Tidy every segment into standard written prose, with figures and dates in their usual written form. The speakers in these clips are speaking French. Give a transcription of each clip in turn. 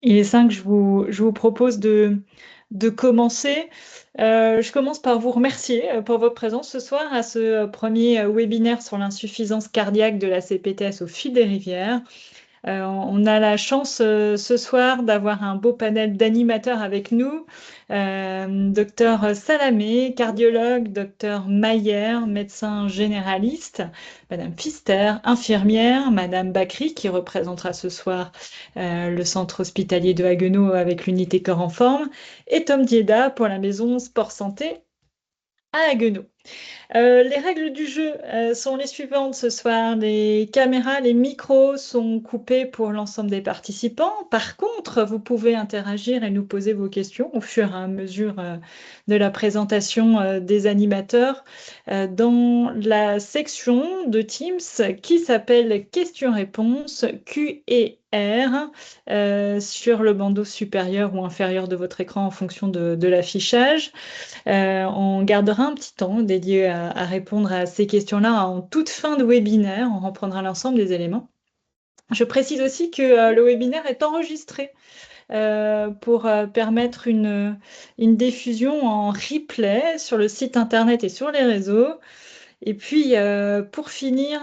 Il est 5, je vous propose de commencer. Je commence par vous remercier pour votre présence ce soir à ce premier webinaire sur l'insuffisance cardiaque de la CPTS au fil des rivières. On a la chance ce soir d'avoir un beau panel d'animateurs avec nous. Docteur Salamé, cardiologue, docteur Mayer, médecin généraliste, Madame Pfister, infirmière, Madame Bakri qui représentera ce soir le centre hospitalier de Haguenau avec l'unité Corps en Forme, et Tom Dieda pour la maison Sport Santé à Haguenau. Les règles du jeu sont les suivantes ce soir. Les caméras, les micros sont coupés pour l'ensemble des participants. Par contre, vous pouvez interagir et nous poser vos questions au fur et à mesure de la présentation des animateurs dans la section de Teams qui s'appelle questions-réponses Q&R sur le bandeau supérieur ou inférieur de votre écran en fonction de l'affichage. On gardera un petit temps dédié à répondre à ces questions-là en toute fin de webinaire. On reprendra l'ensemble des éléments. Je précise aussi que le webinaire est enregistré pour permettre une diffusion en replay sur le site internet et sur les réseaux. Et puis, pour finir,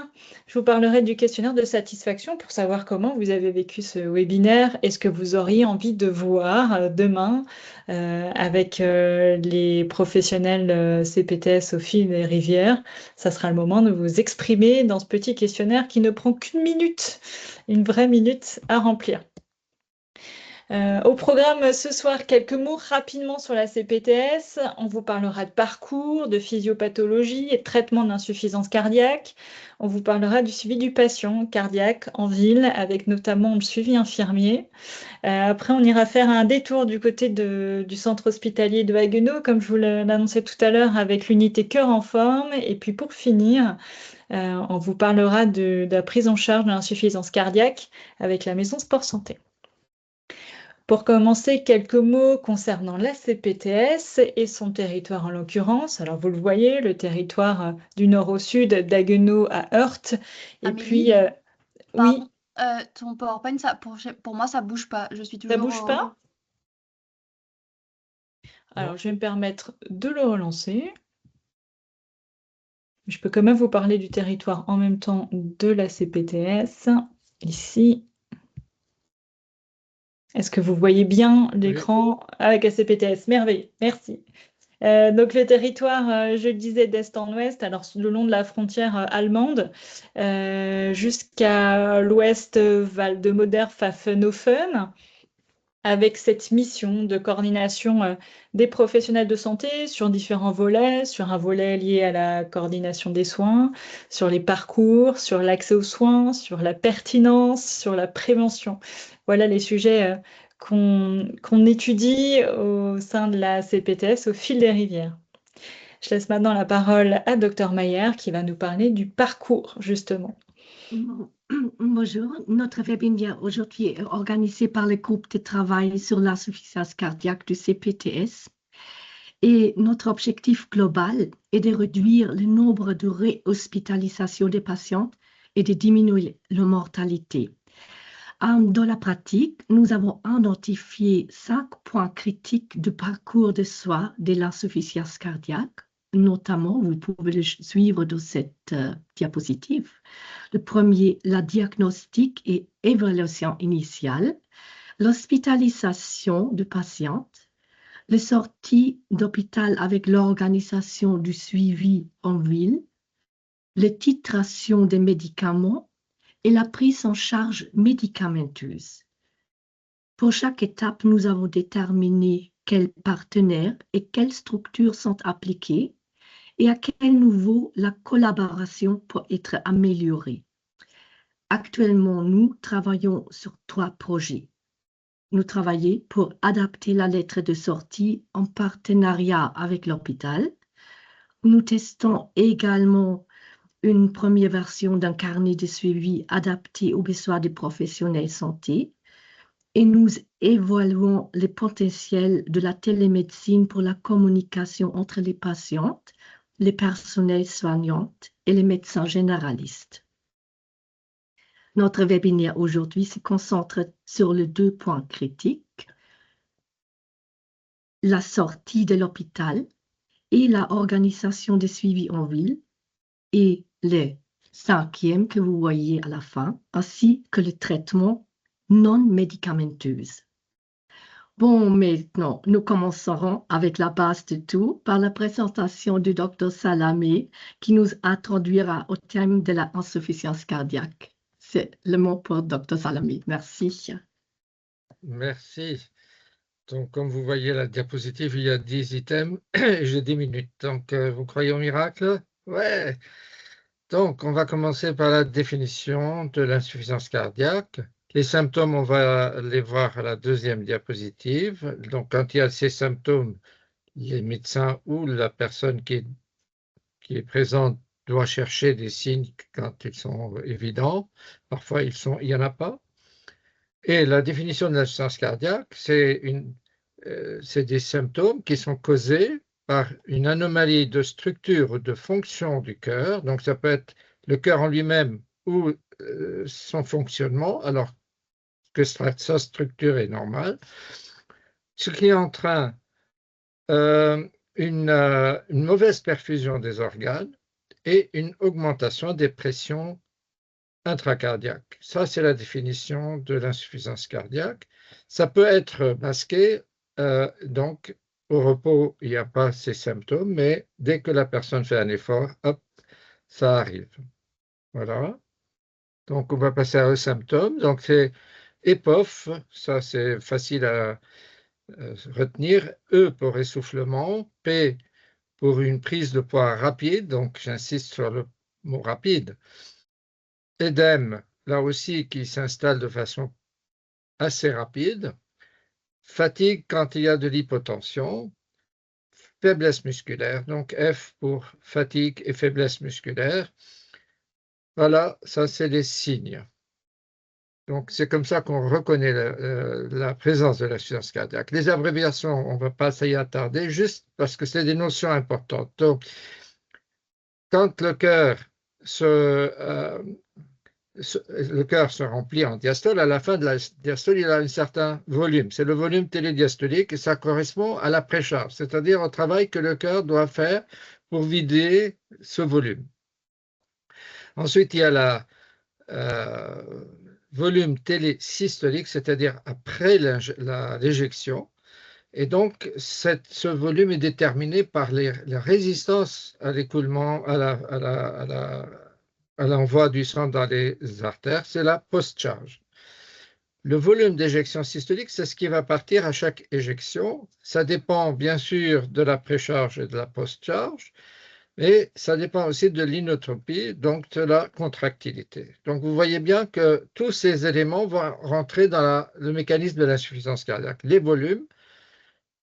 je vous parlerai du questionnaire de satisfaction pour savoir comment vous avez vécu ce webinaire et ce que vous auriez envie de voir demain avec les professionnels CPTS au fil des rivières. Ça sera le moment de vous exprimer dans ce petit questionnaire qui ne prend qu'une minute, une vraie minute à remplir. Au programme ce soir, quelques mots rapidement sur la CPTS. On vous parlera de parcours, de physiopathologie et de traitement d'insuffisance cardiaque. On vous parlera du suivi du patient cardiaque en ville, avec notamment le suivi infirmier. Après, on ira faire un détour du côté du centre hospitalier de Haguenau, comme je vous l'annonçais tout à l'heure, avec l'unité Cœur en Forme. Et puis pour finir, on vous parlera de la prise en charge de l'insuffisance cardiaque avec la maison Sport Santé. Pour commencer, quelques mots concernant la CPTS et son territoire en l'occurrence. Alors, vous le voyez, le territoire du nord au sud, d'Haguenau à Heurte. Et Amélie, puis, oui, pardon, ton PowerPoint, pour moi, ça bouge pas. Je suis ça toujours bouge pas? Alors, je vais me permettre de le relancer. Je peux quand même vous parler du territoire en même temps de la CPTS. Ici. Est-ce que vous voyez bien l'écran avec la CPTS? Merveilleux, merci. Donc le territoire, je le disais, d'est en ouest, alors le long de la frontière allemande, jusqu'à l'ouest Val-de-Moder-Pfaffenhofen, avec cette mission de coordination des professionnels de santé sur différents volets, sur un volet lié à la coordination des soins, sur les parcours, sur l'accès aux soins, sur la pertinence, sur la prévention. Voilà les sujets qu'on étudie au sein de la CPTS au fil des rivières. Je laisse maintenant la parole à Dr Mayer qui va nous parler du parcours, justement. Bonjour, notre webinaire aujourd'hui est organisé par le groupe de travail sur l'insuffisance cardiaque du CPTS et notre objectif global est de réduire le nombre de réhospitalisations des patients et de diminuer la mortalité. Dans la pratique, nous avons identifié 5 points critiques du parcours de soins de l'insuffisance cardiaque. Notamment, vous pouvez le suivre dans cette diapositive. Le premier, la diagnostic et évaluation initiale, l'hospitalisation de patientes, les sorties d'hôpital avec l'organisation du suivi en ville, les titrations des médicaments et la prise en charge médicamenteuse. Pour chaque étape, nous avons déterminé quels partenaires et quelles structures sont appliquées et à quel niveau la collaboration peut être améliorée. Actuellement, nous travaillons sur 3 projets. Nous travaillons pour adapter la lettre de sortie en partenariat avec l'hôpital. Nous testons également une première version d'un carnet de suivi adapté aux besoins des professionnels de santé et nous évaluons le potentiel de la télémédecine pour la communication entre les patientes, les personnels soignants et les médecins généralistes. Notre webinaire aujourd'hui se concentre sur les 2 points critiques, la sortie de l'hôpital et la organisation de suivi en ville, et le 5e que vous voyez à la fin, ainsi que le traitement non médicamenteux. Bon, maintenant, nous commencerons avec la base de tout par la présentation du Dr Salamé qui nous introduira au thème de l'insuffisance cardiaque. C'est le mot pour Dr Salamé. Merci. Merci. Donc, comme vous voyez la diapositive, il y a 10 items et j'ai 10 minutes. Donc, vous croyez au miracle? Ouais. Donc, on va commencer par la définition de l'insuffisance cardiaque. Les symptômes, on va les voir à la 2e diapositive. Donc, quand il y a ces symptômes, les médecins ou la personne qui est présente doit chercher des signes quand ils sont évidents. Parfois, il n'y en a pas. Et la définition de l'insuffisance cardiaque, c'est des symptômes qui sont causés par une anomalie de structure ou de fonction du cœur. Donc, ça peut être le cœur en lui-même ou son fonctionnement, alors que sa structure est normale. Ce qui entraîne une mauvaise perfusion des organes et une augmentation des pressions intracardiaque. Ça, c'est la définition de l'insuffisance cardiaque. Ça peut être masqué, donc au repos, il n'y a pas ces symptômes, mais dès que la personne fait un effort, hop, ça arrive. Voilà. Donc, on va passer aux symptômes. Donc, c'est EPOF, ça c'est facile à retenir. E pour essoufflement, P pour une prise de poids rapide, donc j'insiste sur le mot rapide. Édème, là aussi, qui s'installe de façon assez rapide. Fatigue quand il y a de l'hypotension. Faiblesse musculaire, donc F pour fatigue et faiblesse musculaire. Voilà, ça c'est les signes. Donc c'est comme ça qu'on reconnaît la présence de l'insuffisance cardiaque. Les abréviations, on ne va pas s'y attarder, juste parce que c'est des notions importantes. Donc, quand le cœur se remplit en diastole, à la fin de la diastole, il a un certain volume. C'est le volume télédiastolique et ça correspond à la précharge, c'est-à-dire au travail que le cœur doit faire pour vider ce volume. Ensuite, il y a le volume télésystolique, c'est-à-dire après l'éjection. Et donc, ce volume est déterminé par la résistance à l'écoulement, à l'envoi du sang dans les artères, c'est la post-charge. Le volume d'éjection systolique, c'est ce qui va partir à chaque éjection. Ça dépend bien sûr de la précharge et de la post-charge, mais ça dépend aussi de l'inotropie, donc de la contractilité. Donc vous voyez bien que tous ces éléments vont rentrer dans le mécanisme de l'insuffisance cardiaque, les volumes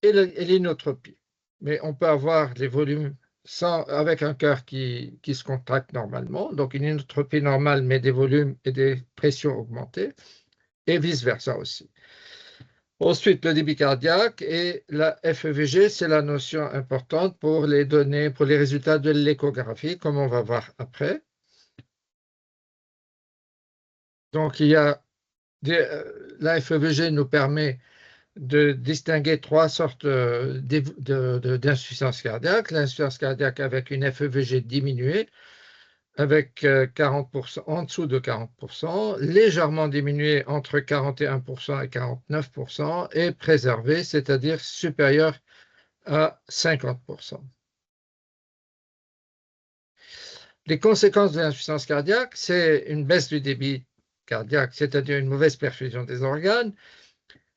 et l'inotropie. Mais on peut avoir les volumes avec un cœur qui se contracte normalement, donc une inotropie normale, mais des volumes et des pressions augmentées, et vice-versa aussi. Ensuite, le débit cardiaque et la FEVG, c'est la notion importante pour les données, pour les résultats de l'échographie, comme on va voir après. Donc, la FEVG nous permet de distinguer 3 sortes d'insuffisance cardiaque. L'insuffisance cardiaque avec une FEVG diminuée, avec 40%, en dessous de 40%, légèrement diminuée entre 41% et 49%, et préservée, c'est-à-dire supérieure à 50%. Les conséquences de l'insuffisance cardiaque, c'est une baisse du débit cardiaque, c'est-à-dire une mauvaise perfusion des organes,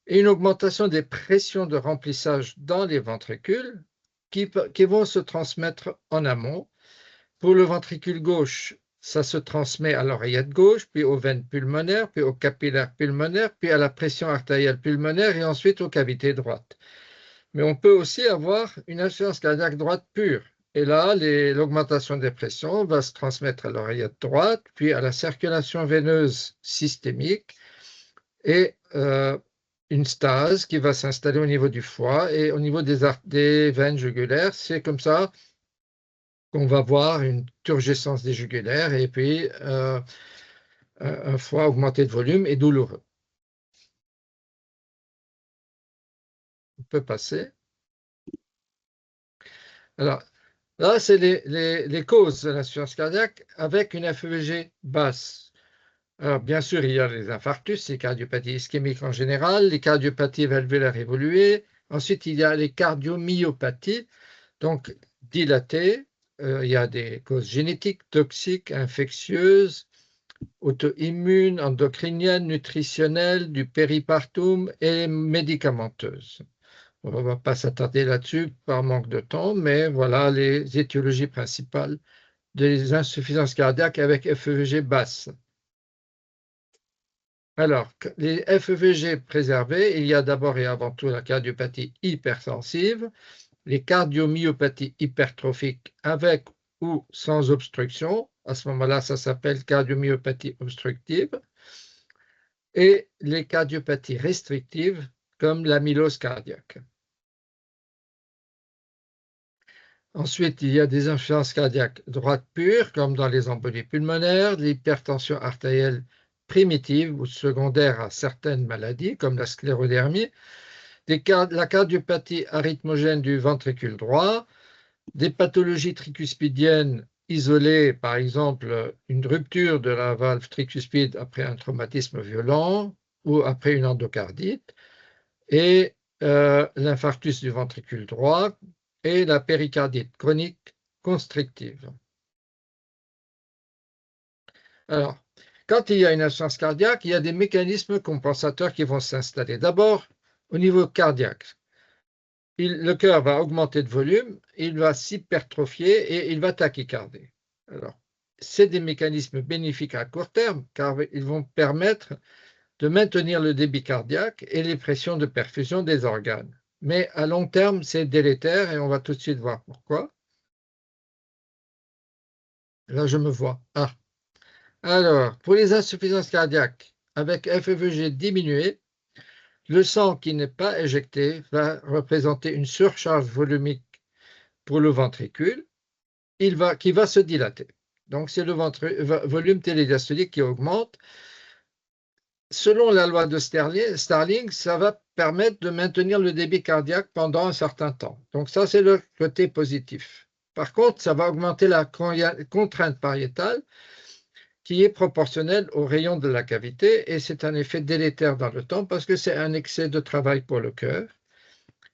et une augmentation des pressions de remplissage dans les ventricules qui vont se transmettre en amont. Pour le ventricule gauche, ça se transmet à l'oreillette gauche, puis aux veines pulmonaires, puis aux capillaires pulmonaires, puis à la pression artérielle pulmonaire et ensuite aux cavités droites. Mais on peut aussi avoir une insuffisance cardiaque droite pure. Et là, l'augmentation des pressions va se transmettre à l'oreillette droite, puis à la circulation veineuse systémique et une stase qui va s'installer au niveau du foie et au niveau des veines jugulaires. C'est comme ça qu'on va voir une turgescence des jugulaires et puis un foie augmenté de volume et douloureux. On peut passer. Alors, là, c'est les causes de l'insuffisance cardiaque avec une FEVG basse. Alors, bien sûr, il y a les infarctus, les cardiopathies ischémiques en général, les cardiopathies valvulaires évoluées. Ensuite, il y a les cardiomyopathies, donc dilatées. Il y a des causes génétiques, toxiques, infectieuses, auto-immunes, endocriniennes, nutritionnelles, du péripartum et médicamenteuses. On ne va pas s'attarder là-dessus par manque de temps, mais voilà les étiologies principales des insuffisances cardiaques avec FEVG basse. Alors, les FEVG préservés, il y a d'abord et avant tout la cardiopathie hypertensive, les cardiomyopathies hypertrophiques avec ou sans obstruction. À ce moment-là, ça s'appelle cardiomyopathie obstructive. Et les cardiopathies restrictives comme l'amylose cardiaque. Ensuite, il y a des insuffisances cardiaques droites pures, comme dans les embolies pulmonaires, l'hypertension artérielle primitive ou secondaire à certaines maladies, comme la sclérodermie, la cardiopathie arythmogène du ventricule droit, des pathologies tricuspidiennes isolées, par exemple une rupture de la valve tricuspide après un traumatisme violent ou après une endocardite, et l'infarctus du ventricule droit, et la péricardite chronique constrictive. Alors, quand il y a une insuffisance cardiaque, il y a des mécanismes compensateurs qui vont s'installer. D'abord, au niveau cardiaque, le cœur va augmenter de volume, il va s'hypertrophier et il va tachycarder. Alors, c'est des mécanismes bénéfiques à court terme car ils vont permettre de maintenir le débit cardiaque et les pressions de perfusion des organes. Mais à long terme, c'est délétère et on va tout de suite voir pourquoi. Là, je me vois. Ah. Alors, pour les insuffisances cardiaques avec FEVG diminué, le sang qui n'est pas éjecté va représenter une surcharge volumique pour le ventricule qui va se dilater. Donc, c'est le volume télédiastolique qui augmente. Selon la loi de Starling, ça va permettre de maintenir le débit cardiaque pendant un certain temps. Donc ça, c'est le côté positif. Par contre, ça va augmenter la contrainte pariétale qui est proportionnelle au rayon de la cavité et c'est un effet délétère dans le temps parce que c'est un excès de travail pour le cœur.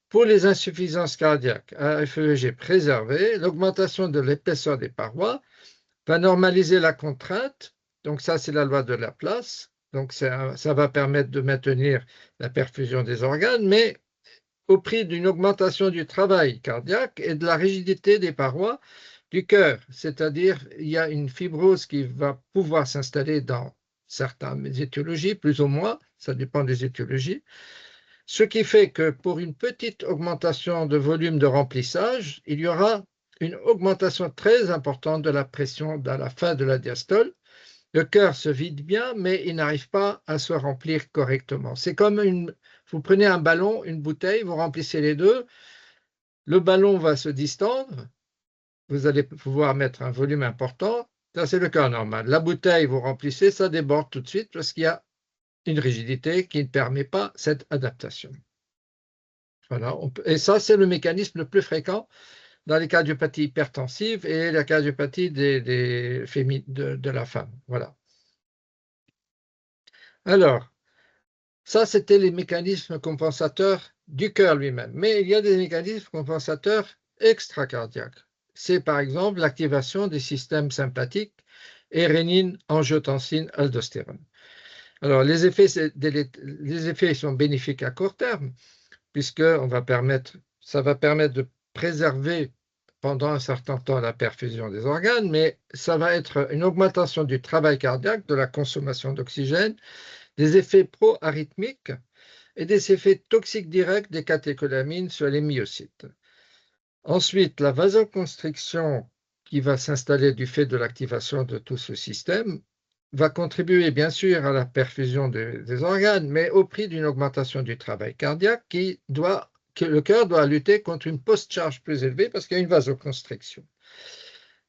Pour les insuffisances cardiaques à FEG préservées, l'augmentation de l'épaisseur des parois va normaliser la contrainte. Donc ça, c'est la loi de Laplace. Donc ça va permettre de maintenir la perfusion des organes, mais au prix d'une augmentation du travail cardiaque et de la rigidité des parois du cœur. C'est-à-dire, il y a une fibrose qui va pouvoir s'installer dans certaines étiologies, plus ou moins, ça dépend des étiologies. Ce qui fait que pour une petite augmentation de volume de remplissage, il y aura une augmentation très importante de la pression à la fin de la diastole. Le cœur se vide bien, mais il n'arrive pas à se remplir correctement. C'est comme vous prenez un ballon, une bouteille, vous remplissez les deux, le ballon va se distendre, vous allez pouvoir mettre un volume important, ça c'est le cas normal. La bouteille, vous remplissez, ça déborde tout de suite parce qu'il y a une rigidité qui ne permet pas cette adaptation. Voilà, et ça c'est le mécanisme le plus fréquent dans les cardiopathies hypertensives et la cardiopathie de la femme. Voilà. Alors, ça, c'était les mécanismes compensateurs du cœur lui-même. Mais il y a des mécanismes compensateurs extracardiaques. C'est par exemple l'activation des systèmes sympathiques et rénine, angiotensine, aldostérone. Alors, les effets sont bénéfiques à court terme, puisque ça va permettre de préserver pendant un certain temps la perfusion des organes, mais ça va être une augmentation du travail cardiaque, de la consommation d'oxygène, des effets pro-arythmiques et des effets toxiques directs des catécholamines sur les myocytes. Ensuite, la vasoconstriction qui va s'installer du fait de l'activation de tout ce système va contribuer bien sûr à la perfusion des organes, mais au prix d'une augmentation du travail cardiaque que le cœur doit lutter contre une post-charge plus élevée parce qu'il y a une vasoconstriction.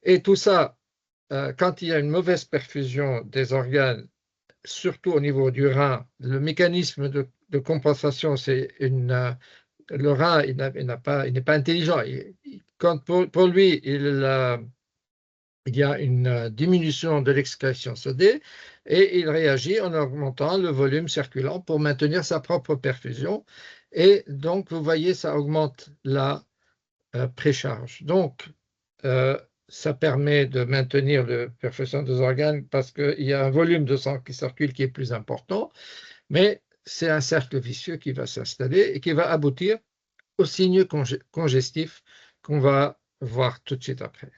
Et tout ça, quand il y a une mauvaise perfusion des organes surtout au niveau du rein. Le mécanisme de compensation, c'est le rein, il n'est pas intelligent. Quand pour lui, il y a une diminution de l'excrétion sodée et il réagit en augmentant le volume circulant pour maintenir sa propre perfusion. Et donc, vous voyez, ça augmente la précharge. Donc, ça permet de maintenir la perfusion des organes parce qu'il y a un volume de sang qui circule qui est plus important, mais c'est un cercle vicieux qui va s'installer et qui va aboutir aux signes congestifs qu'on va voir tout de suite après.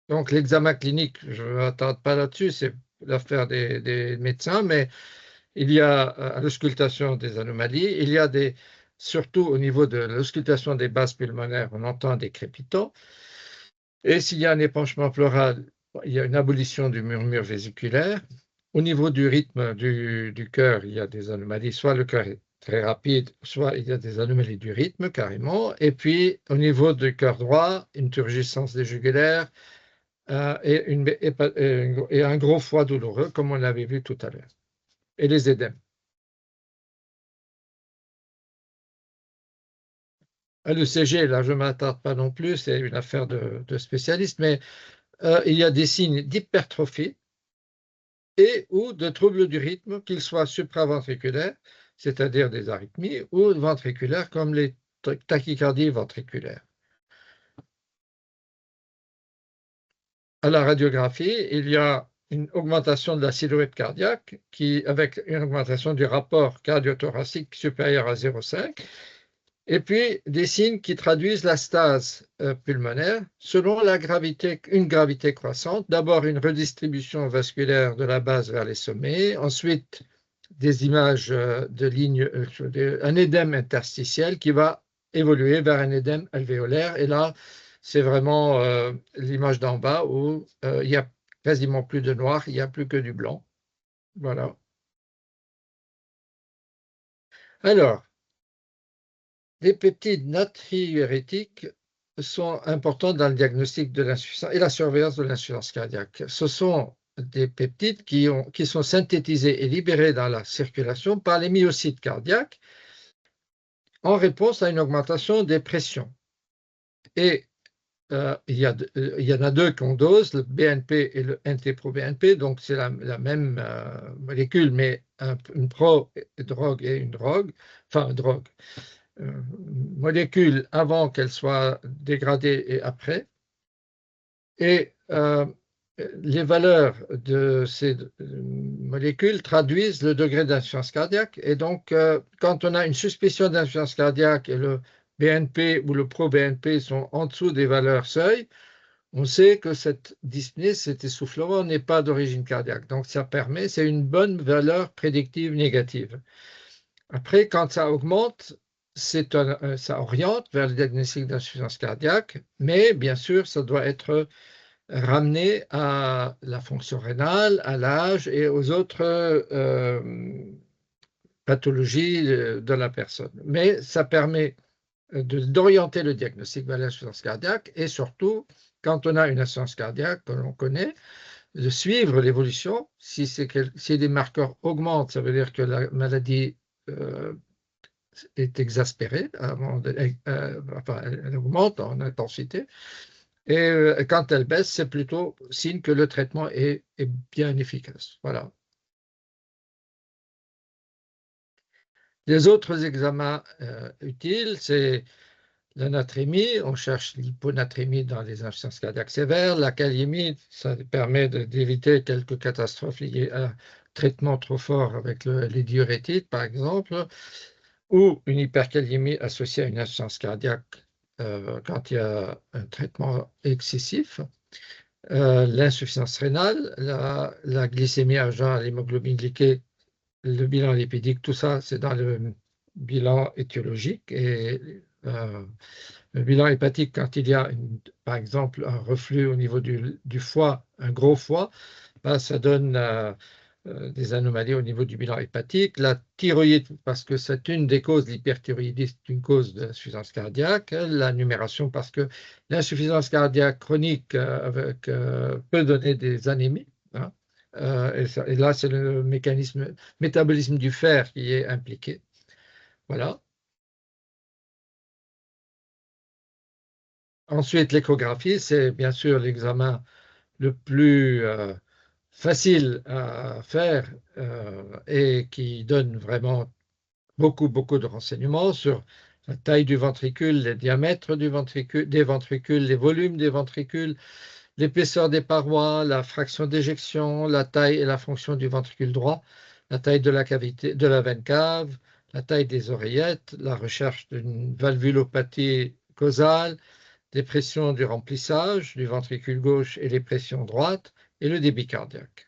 Donc, l'examen clinique, je ne m'attarde pas là-dessus, c'est l'affaire des médecins, mais il y a à l'auscultation des anomalies, il y a surtout au niveau de l'auscultation des bases pulmonaires, on entend des crépitants, et s'il y a un épanchement pleural, il y a une abolition du murmure vésiculaire. Au niveau du rythme du cœur, il y a des anomalies, soit le cœur est très rapide, soit il y a des anomalies du rythme carrément, et puis au niveau du cœur droit, une turgescence des jugulaires, et un gros foie douloureux, comme on l'avait vu tout à l'heure, et les édèmes. L'ECG, là, je ne m'attarde pas non plus, c'est une affaire de spécialistes, mais il y a des signes d'hypertrophie et ou de troubles du rythme, qu'ils soient supraventriculaires, c'est-à-dire des arythmies, ou ventriculaires, comme les tachycardies ventriculaires. À la radiographie, il y a une augmentation de la silhouette cardiaque avec une augmentation du rapport cardio-thoracique supérieur à 0,5, et puis des signes qui traduisent la stase pulmonaire selon une gravité croissante. D'abord une redistribution vasculaire de la base vers les sommets, ensuite des images de lignes, un édème interstitiel qui va évoluer vers un édème alvéolaire, et là c'est vraiment l'image d'en bas où il n'y a quasiment plus de noir, il n'y a plus que du blanc. Voilà. Alors, les peptides natriurétiques sont importants dans le diagnostic de l'insuffisance et la surveillance de l'insuffisance cardiaque. Ce sont des peptides qui sont synthétisés et libérés dans la circulation par les myocytes cardiaques en réponse à une augmentation des pressions. Et il y en a deux qu'on dose, le BNP et le NT-proBNP, donc c'est la même molécule, mais une pro-drogue et une drogue, enfin drogue, molécule avant qu'elle soit dégradée et après. Et les valeurs de ces molécules traduisent le degré d'insuffisance cardiaque. Et donc, quand on a une suspicion d'insuffisance cardiaque et le BNP ou le pro-BNP sont en dessous des valeurs seuil, on sait que cette dyspnée, cet essoufflement n'est pas d'origine cardiaque. Donc, c'est une bonne valeur prédictive négative. Après, quand ça augmente, ça oriente vers le diagnostic d'insuffisance cardiaque, mais bien sûr, ça doit être ramené à la fonction rénale, à l'âge et aux autres pathologies de la personne. Mais ça permet d'orienter le diagnostic vers l'insuffisance cardiaque, et surtout, quand on a une insuffisance cardiaque que l'on connaît, de suivre l'évolution. Si les marqueurs augmentent, ça veut dire que la maladie est exaspérée, enfin, elle augmente en intensité. Et quand elle baisse, c'est plutôt signe que le traitement est bien efficace. Voilà. Les autres examens utiles, c'est la natrémie. On cherche l'hyponatrémie dans les insuffisances cardiaques sévères. La kaliémie, ça permet d'éviter quelques catastrophes liées à un traitement trop fort avec les diurétiques, par exemple, ou une hyperkaliémie associée à une insuffisance cardiaque quand il y a un traitement excessif. L'insuffisance rénale, la glycémie à jeun, l'hémoglobine glyquée, le bilan lipidique, tout ça, c'est dans le bilan étiologique. Et le bilan hépatique, quand il y a, par exemple, un reflux au niveau du foie, un gros foie, ben, ça donne des anomalies au niveau du bilan hépatique. La thyroïde, parce que c'est une des causes, l'hyperthyroïdisme est une cause d'insuffisance cardiaque. La numération, parce que l'insuffisance cardiaque chronique peut donner des anémies. hein. Et là, c'est le métabolisme du fer qui est impliqué. Voilà. Ensuite, l'échographie, c'est bien sûr l'examen le plus facile à faire et qui donne vraiment beaucoup de renseignements sur la taille du ventricule, les diamètres des ventricules, les volumes des ventricules, l'épaisseur des parois, la fraction d'éjection, la taille et la fonction du ventricule droit, la taille de la cavité, de la veine cave, la taille des oreillettes, la recherche d'une valvulopathie causale, les pressions du remplissage du ventricule gauche et les pressions droites, et le débit cardiaque.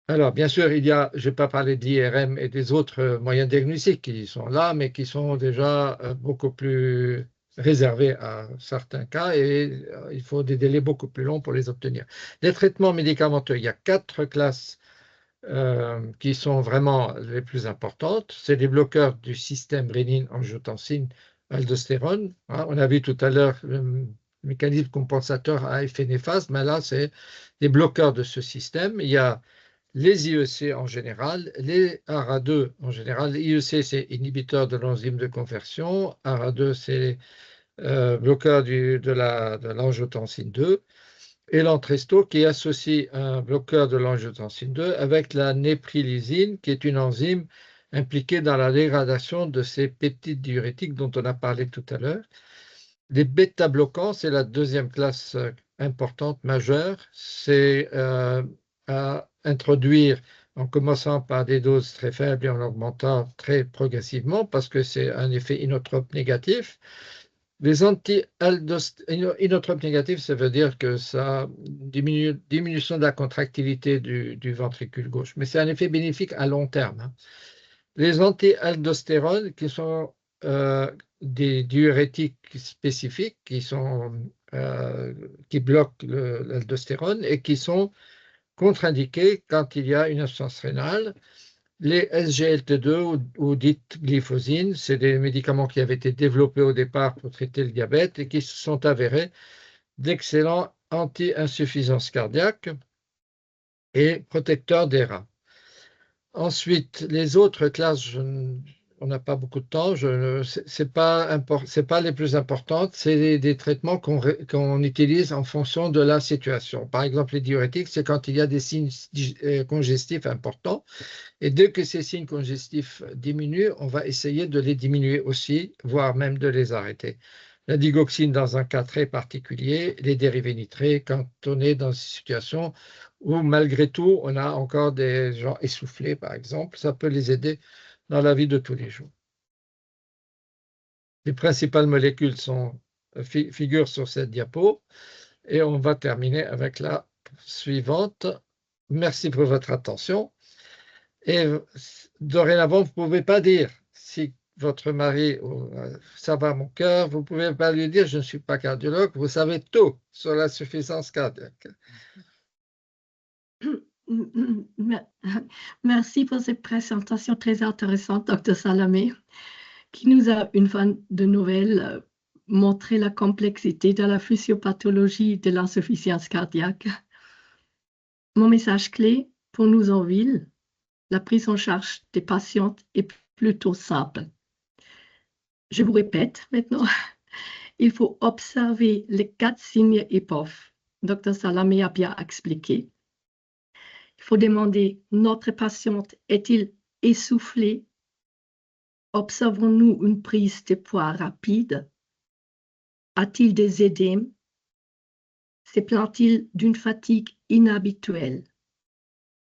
Alors, bien sûr, je ne vais pas parler de l'IRM et des autres moyens diagnostiques qui sont là, mais qui sont déjà beaucoup plus réservés à certains cas et il faut des délais beaucoup plus longs pour les obtenir. Les traitements médicamenteux, il y a 4 classes qui sont vraiment les plus importantes. C'est les bloqueurs du système rénine-angiotensine-aldostérone. Hein, on a vu tout à l'heure le mécanisme compensateur à effet néfaste, mais là, c'est les bloqueurs de ce système. Il y a les IEC en général, les ARA2 en général. IEC, c'est inhibiteur de l'enzyme de conversion. ARA2, c'est bloqueur de l'angiotensine 2. Et l'Entresto qui associe un bloqueur de l'angiotensine 2 avec la néprilysine, qui est une enzyme impliquée dans la dégradation de ces peptides diurétiques dont on a parlé tout à l'heure. Les bêta-bloquants, c'est la deuxième classe importante, majeure. C'est à introduire en commençant par des doses très faibles et en augmentant très progressivement parce que c'est un effet inotrope négatif. Les anti-inotropes négatifs, ça veut dire que ça diminution de la contractilité du ventricule gauche, mais c'est un effet bénéfique à long terme. Hein. Les anti-aldostérones, qui sont des diurétiques spécifiques, qui bloquent l'aldostérone et qui sont contre-indiqués quand il y a une insuffisance rénale. Les SGLT2 ou dites glyphosine, c'est des médicaments qui avaient été développés au départ pour traiter le diabète et qui se sont avérés d'excellents anti-insuffisance cardiaque et protecteurs des reins. Ensuite, les autres classes, on n'a pas beaucoup de temps, ce n'est pas les plus importantes, c'est des traitements qu'on utilise en fonction de la situation. Par exemple, les diurétiques, c'est quand il y a des signes congestifs importants. Et dès que ces signes congestifs diminuent, on va essayer de les diminuer aussi, voire même de les arrêter. La digoxine dans un cas très particulier, les dérivés nitrés quand on est dans une situation où malgré tout, on a encore des gens essoufflés, par exemple, ça peut les aider dans la vie de tous les jours. Les principales molécules figurent sur cette diapo et on va terminer avec la suivante. Merci pour votre attention. Et dorénavant, vous ne pouvez pas dire si votre mari, ça va mon cœur, vous ne pouvez pas lui dire je ne suis pas cardiologue, vous savez tout sur l'insuffisance cardiaque. Merci pour cette présentation très intéressante, Dr. Salamé, qui nous a une fois de nouvelle montré la complexité de la physiopathologie de l'insuffisance cardiaque. Mon message clé pour nous en ville, la prise en charge des patientes est plutôt simple. Je vous répète maintenant, il faut observer les 4 signes EPOF. Dr. Salamé a bien expliqué. Il faut demander, notre patiente est-il essoufflée? Observons-nous une prise de poids rapide? A-t-il des édèmes? Se plaint-il d'une fatigue inhabituelle?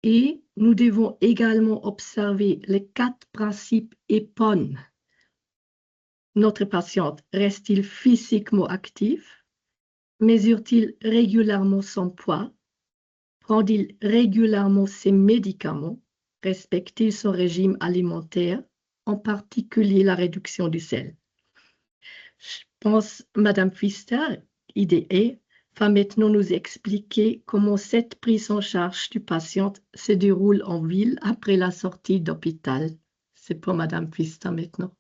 Et nous devons également observer les 4 principes EPON. Notre patiente reste-t-il physiquement actif? Mesure-t-il régulièrement son poids? Prend-il régulièrement ses médicaments? Respecte-t-il son régime alimentaire, en particulier la réduction du sel? Je pense, Madame Pfister, IDE, va maintenant nous expliquer comment cette prise en charge du patient se déroule en ville après la sortie d'hôpital. C'est pour Madame Pfister maintenant.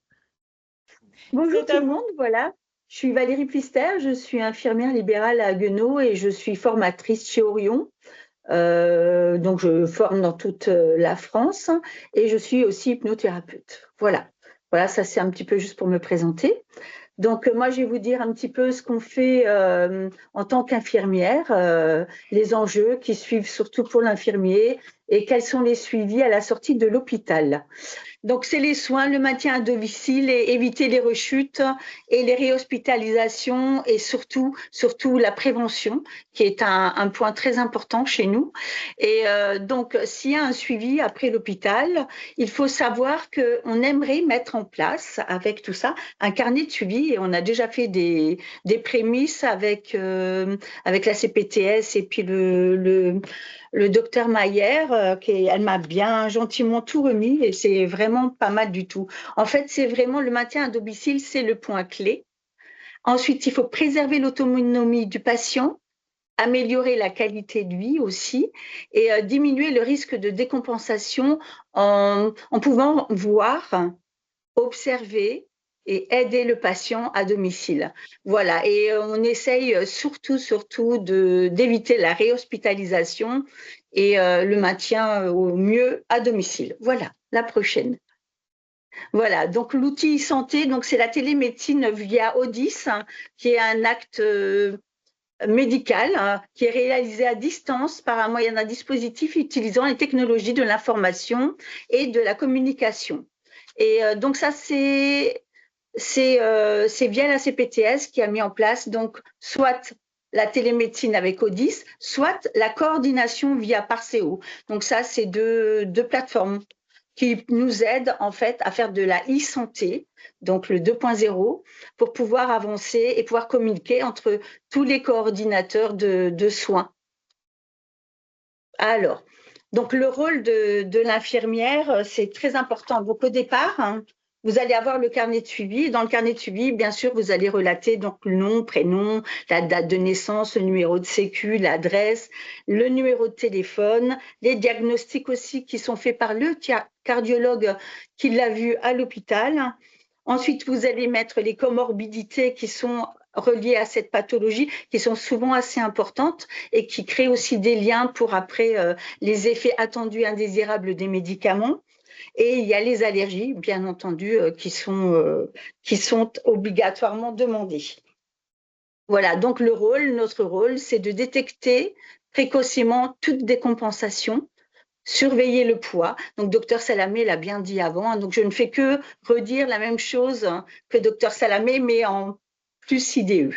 Bonjour tout le monde, voilà. Je suis Valérie Plister, je suis infirmière libérale à Haguenau et je suis formatrice chez Orion. Donc, je forme dans toute la France et je suis aussi hypnothérapeute. Voilà, ça c'est un petit peu juste pour me présenter. Donc, moi, je vais vous dire un petit peu ce qu'on fait en tant qu'infirmière, les enjeux qui suivent surtout pour l'infirmier et quels sont les suivis à la sortie de l'hôpital. Donc, c'est les soins, le maintien à domicile et éviter les rechutes et les réhospitalisations et surtout la prévention qui est un point très important chez nous. Et donc, s'il y a un suivi après l'hôpital, il faut savoir qu'on aimerait mettre en place avec tout ça un carnet de suivi et on a déjà fait des prémices avec la CPTS et puis le docteur Mayer, elle m'a bien gentiment tout remis et c'est vraiment pas mal du tout. En fait, c'est vraiment le maintien à domicile, c'est le point clé. Ensuite, il faut préserver l'autonomie du patient, améliorer la qualité de vie aussi et diminuer le risque de décompensation en pouvant voir, observer et aider le patient à domicile. Voilà, et on essaye surtout d'éviter la réhospitalisation et le maintien au mieux à domicile. Voilà, la prochaine. Voilà, donc l'outil santé, donc c'est la télémédecine via Odys, qui est un acte médical qui est réalisé à distance par un moyen d'un dispositif utilisant les technologies de l'information et de la communication. Et donc ça, c'est via la CPTS qui a mis en place donc soit la télémédecine avec Odys, soit la coordination via Parceo. Donc ça, c'est deux plateformes qui nous aident en fait à faire de la e-santé, donc le 2.0, pour pouvoir avancer et pouvoir communiquer entre tous les coordinateurs de soins. Alors, donc le rôle de l'infirmière, c'est très important. Donc au départ, vous allez avoir le carnet de suivi. Dans le carnet de suivi, bien sûr, vous allez relater donc le nom, prénom, la date de naissance, le numéro de sécu, l'adresse, le numéro de téléphone, les diagnostics aussi qui sont faits par le cardiologue qui l'a vu à l'hôpital. Ensuite, vous allez mettre les comorbidités qui sont reliées à cette pathologie, qui sont souvent assez importantes et qui créent aussi des liens pour après les effets attendus indésirables des médicaments. Et il y a les allergies, bien entendu, qui sont obligatoirement demandées. Voilà, donc notre rôle, c'est de détecter précocement toute décompensation, surveiller le poids. Donc, docteur Salamé l'a bien dit avant, donc je ne fais que redire la même chose que docteur Salamé, mais en plus IDE.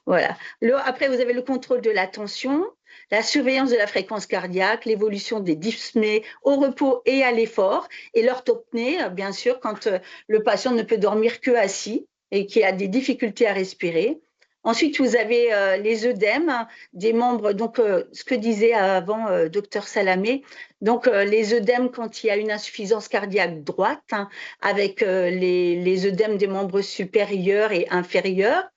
Voilà. Après, vous avez le contrôle de la tension, la surveillance de la fréquence cardiaque, l'évolution des dyspnées au repos et à l'effort, et l'orthopnée, bien sûr, quand le patient ne peut dormir que assis et qui a des difficultés à respirer. Ensuite, vous avez les œdèmes des membres, donc ce que disait avant docteur Salamé, donc les œdèmes quand il y a une insuffisance cardiaque droite, avec les œdèmes des membres supérieurs et inférieurs.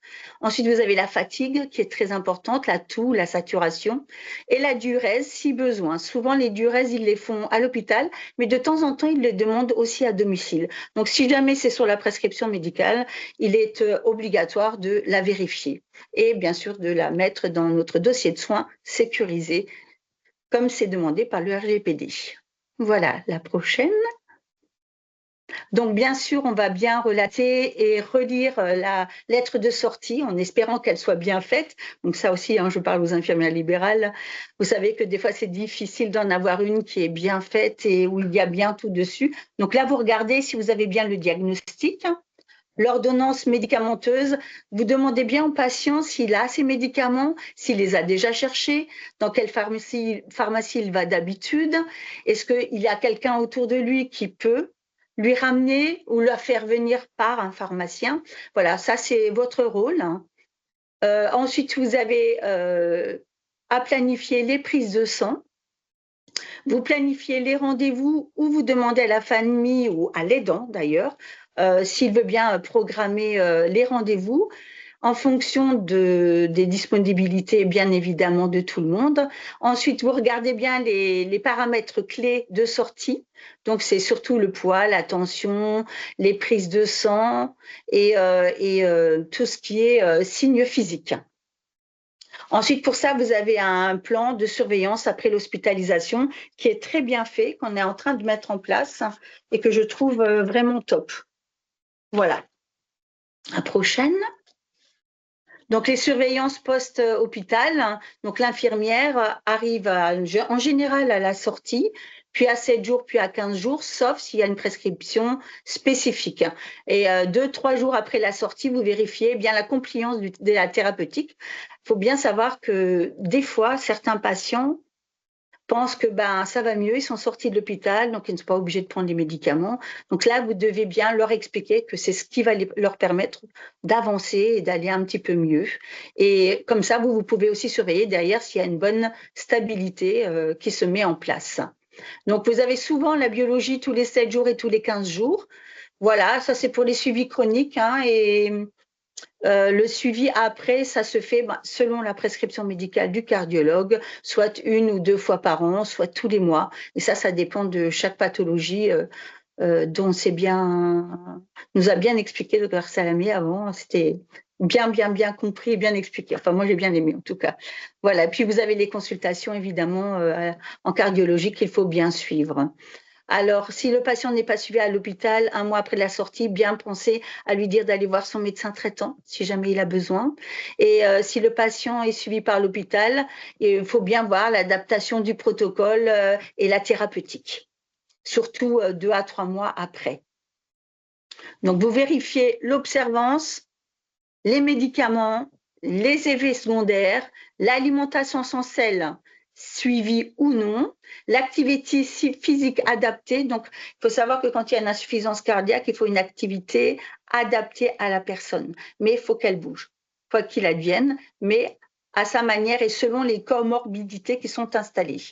Ensuite, vous avez la fatigue qui est très importante, la toux, la saturation, et la diurèse si besoin. Souvent, les diurèses, ils les font à l'hôpital, mais de temps en temps, ils les demandent aussi à domicile. Donc, si jamais c'est sur la prescription médicale, il est obligatoire de la vérifier et bien sûr de la mettre dans notre dossier de soins sécurisé, comme c'est demandé par le RGPD. Voilà, la prochaine. Donc, bien sûr, on va bien relater et relire la lettre de sortie en espérant qu'elle soit bien faite. Donc, ça aussi, je parle aux infirmières libérales. Vous savez que des fois, c'est difficile d'en avoir une qui est bien faite et où il y a bien tout dessus. Donc là, vous regardez si vous avez bien le diagnostic. L'ordonnance médicamenteuse, vous demandez bien au patient s'il a ses médicaments, s'il les a déjà cherchés, dans quelle pharmacie il va d'habitude, est-ce qu'il y a quelqu'un autour de lui qui peut lui ramener ou la faire venir par un pharmacien. Voilà, ça c'est votre rôle. Ensuite, vous avez à planifier les prises de sang. Vous planifiez les rendez-vous ou vous demandez à la famille ou à l'aidant d'ailleurs s'il veut bien programmer les rendez-vous. en fonction des disponibilités, bien évidemment, de tout le monde. Ensuite, vous regardez bien les paramètres clés de sortie. Donc, c'est surtout le poids, la tension, les prises de sang et tout ce qui est signes physiques. Ensuite, pour ça, vous avez un plan de surveillance après l'hospitalisation qui est très bien fait, qu'on est en train de mettre en place et que je trouve vraiment top. Voilà. La prochaine. Donc, les surveillances post-hôpital. Donc, l'infirmière arrive en général à la sortie, puis à 7 jours, puis à 15 jours, sauf s'il y a une prescription spécifique. Et 2-3 jours après la sortie, vous vérifiez bien la compliance de la thérapeutique. Il faut bien savoir que des fois, certains patients pensent que ça va mieux, ils sont sortis de l'hôpital, donc ils ne sont pas obligés de prendre les médicaments. Donc là, vous devez bien leur expliquer que c'est ce qui va leur permettre d'avancer et d'aller un petit peu mieux. Et comme ça, vous pouvez aussi surveiller derrière s'il y a une bonne stabilité qui se met en place. Donc, vous avez souvent la biologie tous les 7 jours et tous les 15 jours. Voilà, ça c'est pour les suivis chroniques. Et le suivi après, ça se fait selon la prescription médicale du cardiologue, soit 1 ou 2 fois par an, soit tous les mois. Et ça dépend de chaque pathologie dont nous a bien expliqué le Dr Salami avant. C'était bien compris et bien expliqué. Enfin, moi, j'ai bien aimé en tout cas. Voilà. Puis, vous avez les consultations, évidemment, en cardiologie qu'il faut bien suivre. Alors, si le patient n'est pas suivi à l'hôpital 1 mois après la sortie, bien penser à lui dire d'aller voir son médecin traitant si jamais il a besoin. Et si le patient est suivi par l'hôpital, il faut bien voir l'adaptation du protocole et la thérapeutique, surtout 2 à 3 mois après. Donc, vous vérifiez l'observance, les médicaments, les effets secondaires, l'alimentation sans sel, suivie ou non, l'activité physique adaptée. Donc, il faut savoir que quand il y a une insuffisance cardiaque, il faut une activité adaptée à la personne. Mais il faut qu'elle bouge, quoi qu'il advienne, mais à sa manière et selon les comorbidités qui sont installées.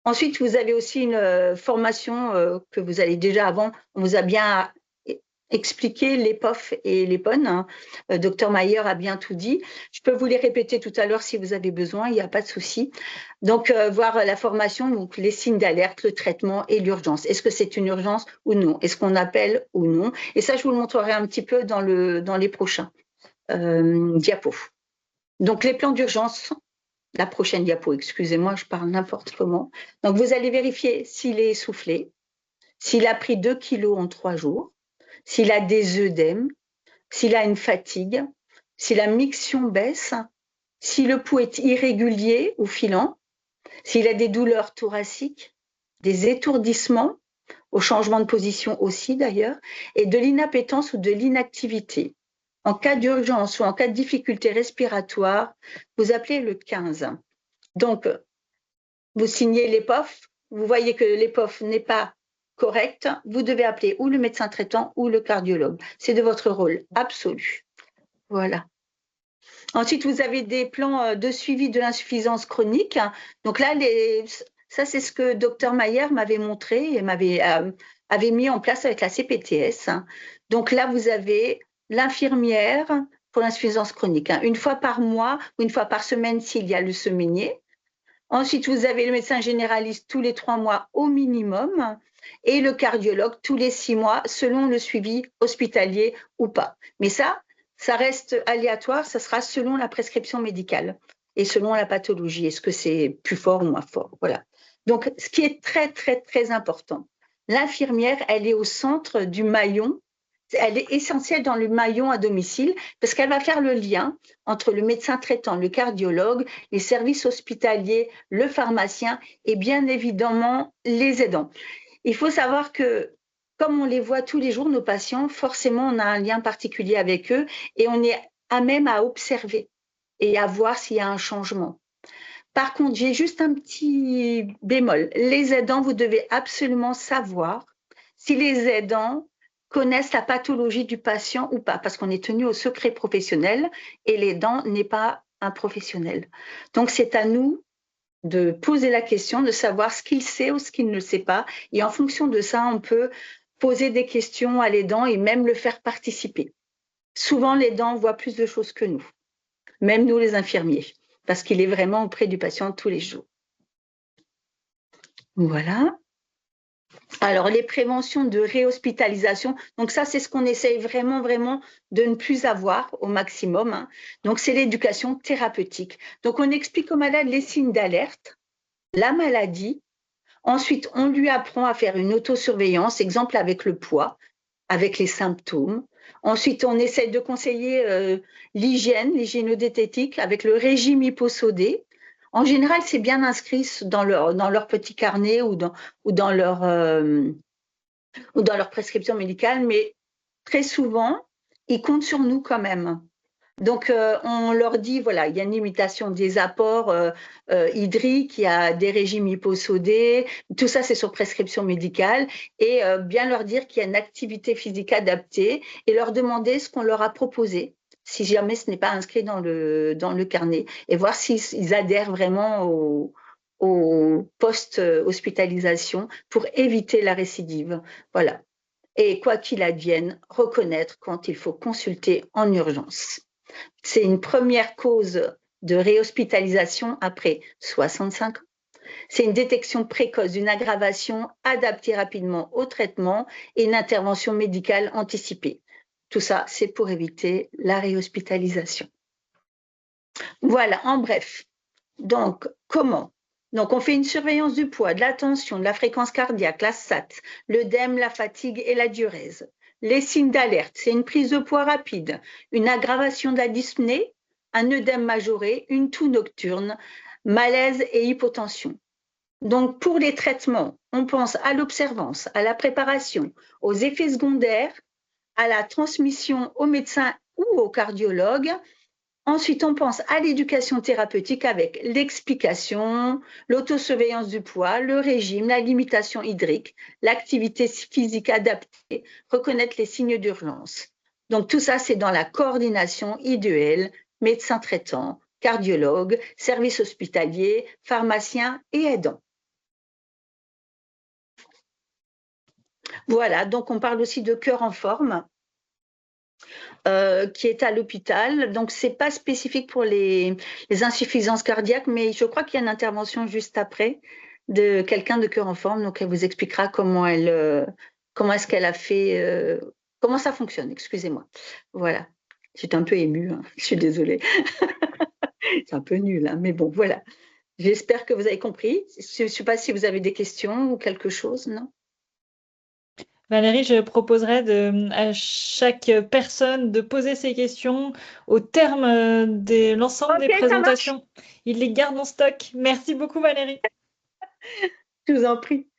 Ensuite, vous avez aussi une formation que vous avez déjà avant. On vous a bien expliqué l'EPOF et l'EPON. Docteur Mayer a bien tout dit. Je peux vous les répéter tout à l'heure si vous avez besoin, il n'y a pas de souci. Donc, voir la formation, donc les signes d'alerte, le traitement et l'urgence. Est-ce que c'est une urgence ou non? Est-ce qu'on appelle ou non? Et ça, je vous le montrerai un petit peu dans les prochains diapos. Donc, les plans d'urgence. La prochaine diapo, excusez-moi, je parle n'importe comment. Donc, vous allez vérifier s'il est essoufflé, s'il a pris 2 kilos en 3 jours, s'il a des œdèmes, s'il a une fatigue, si la miction baisse, si le pouls est irrégulier ou filant, s'il a des douleurs thoraciques, des étourdissements, au changement de position aussi d'ailleurs, et de l'inappétence ou de l'inactivité. En cas d'urgence ou en cas de difficulté respiratoire, vous appelez le 15. Donc, vous signez l'EPOF, vous voyez que l'EPOF n'est pas correct, vous devez appeler ou le médecin traitant ou le cardiologue. C'est de votre rôle absolu. Voilà. Ensuite, vous avez des plans de suivi de l'insuffisance chronique. Donc là, ça, c'est ce que Dr Mayer m'avait montré et avait mis en place avec la CPTS. Donc là, vous avez l'infirmière pour l'insuffisance chronique, 1 fois par mois ou 1 fois par semaine s'il y a le semainier. Ensuite, vous avez le médecin généraliste tous les 3 mois au minimum et le cardiologue tous les 6 mois selon le suivi hospitalier ou pas. Mais ça reste aléatoire, ça sera selon la prescription médicale et selon la pathologie. Est-ce que c'est plus fort ou moins fort? Voilà. Donc, ce qui est très, très, très important, l'infirmière, elle est au centre du maillon. Elle est essentielle dans le maillon à domicile parce qu'elle va faire le lien entre le médecin traitant, le cardiologue, les services hospitaliers, le pharmacien et bien évidemment les aidants. Il faut savoir que comme on les voit tous les jours, nos patients, forcément, on a un lien particulier avec eux et on est à même à observer et à voir s'il y a un changement. Par contre, j'ai juste un petit bémol. Les aidants, vous devez absolument savoir si les aidants connaissent la pathologie du patient ou pas, parce qu'on est tenu au secret professionnel et l'aidant n'est pas un professionnel. Donc, c'est à nous de poser la question, de savoir ce qu'il sait ou ce qu'il ne sait pas. Et en fonction de ça, on peut poser des questions à l'aidant et même le faire participer. Souvent, l'aidant voit plus de choses que nous, même nous les infirmiers, parce qu'il est vraiment auprès du patient tous les jours. Voilà. Alors, les préventions de réhospitalisation, donc ça, c'est ce qu'on essaye vraiment de ne plus avoir au maximum. Hein. Donc, c'est l'éducation thérapeutique. Donc, on explique au malade les signes d'alerte, la maladie. Ensuite, on lui apprend à faire une autosurveillance, exemple avec le poids, avec les symptômes. Ensuite, on essaie de conseiller l'hygiénodiététique avec le régime hyposodé. En général, c'est bien inscrit dans leur petit carnet ou dans leur prescription médicale, mais très souvent, ils comptent sur nous quand même. Donc, on leur dit, voilà, il y a une limitation des apports hydriques, il y a des régimes hyposodés, tout ça, c'est sur prescription médicale, et bien leur dire qu'il y a une activité physique adaptée et leur demander ce qu'on leur a proposé, si jamais ce n'est pas inscrit dans le carnet, et voir s'ils adhèrent vraiment au post-hospitalisation pour éviter la récidive. Voilà. Et quoi qu'il advienne, reconnaître quand il faut consulter en urgence. C'est une première cause de réhospitalisation après 65 ans. C'est une détection précoce d'une aggravation adaptée rapidement au traitement et une intervention médicale anticipée. Tout ça, c'est pour éviter la réhospitalisation. Voilà, en bref. Donc, comment ? Donc, on fait une surveillance du poids, de la tension, de la fréquence cardiaque, la SAT, l'œdème, la fatigue et la diurèse. Les signes d'alerte, c'est une prise de poids rapide, une aggravation de la dyspnée, un œdème majoré, une toux nocturne, malaise et hypotension. Donc, pour les traitements, on pense à l'observance, à la préparation, aux effets secondaires, à la transmission au médecin ou au cardiologue. Ensuite, on pense à l'éducation thérapeutique avec l'explication, l'autosurveillance du poids, le régime, la limitation hydrique, l'activité physique adaptée, reconnaître les signes d'urgence. Donc tout ça, c'est dans la coordination IDEL, médecin traitant, cardiologue, service hospitalier, pharmacien et aidant. Voilà, donc on parle aussi de cœur en forme. Qui est à l'hôpital. Donc, ce n'est pas spécifique pour les insuffisances cardiaques, mais je crois qu'il y a une intervention juste après de quelqu'un de cœur en forme. Donc, elle vous expliquera comment est-ce qu'elle a fait, comment ça fonctionne, excusez-moi. Voilà. J'étais un peu émue, hein. Je suis désolée. C'est un peu nul, hein, mais bon, voilà. J'espère que vous avez compris. Je ne sais pas si vous avez des questions ou quelque chose, non ? Valérie, je proposerais à chaque personne de poser ses questions au terme de l'ensemble des présentations. Il les garde en stock. Merci beaucoup, Valérie. Je vous en prie.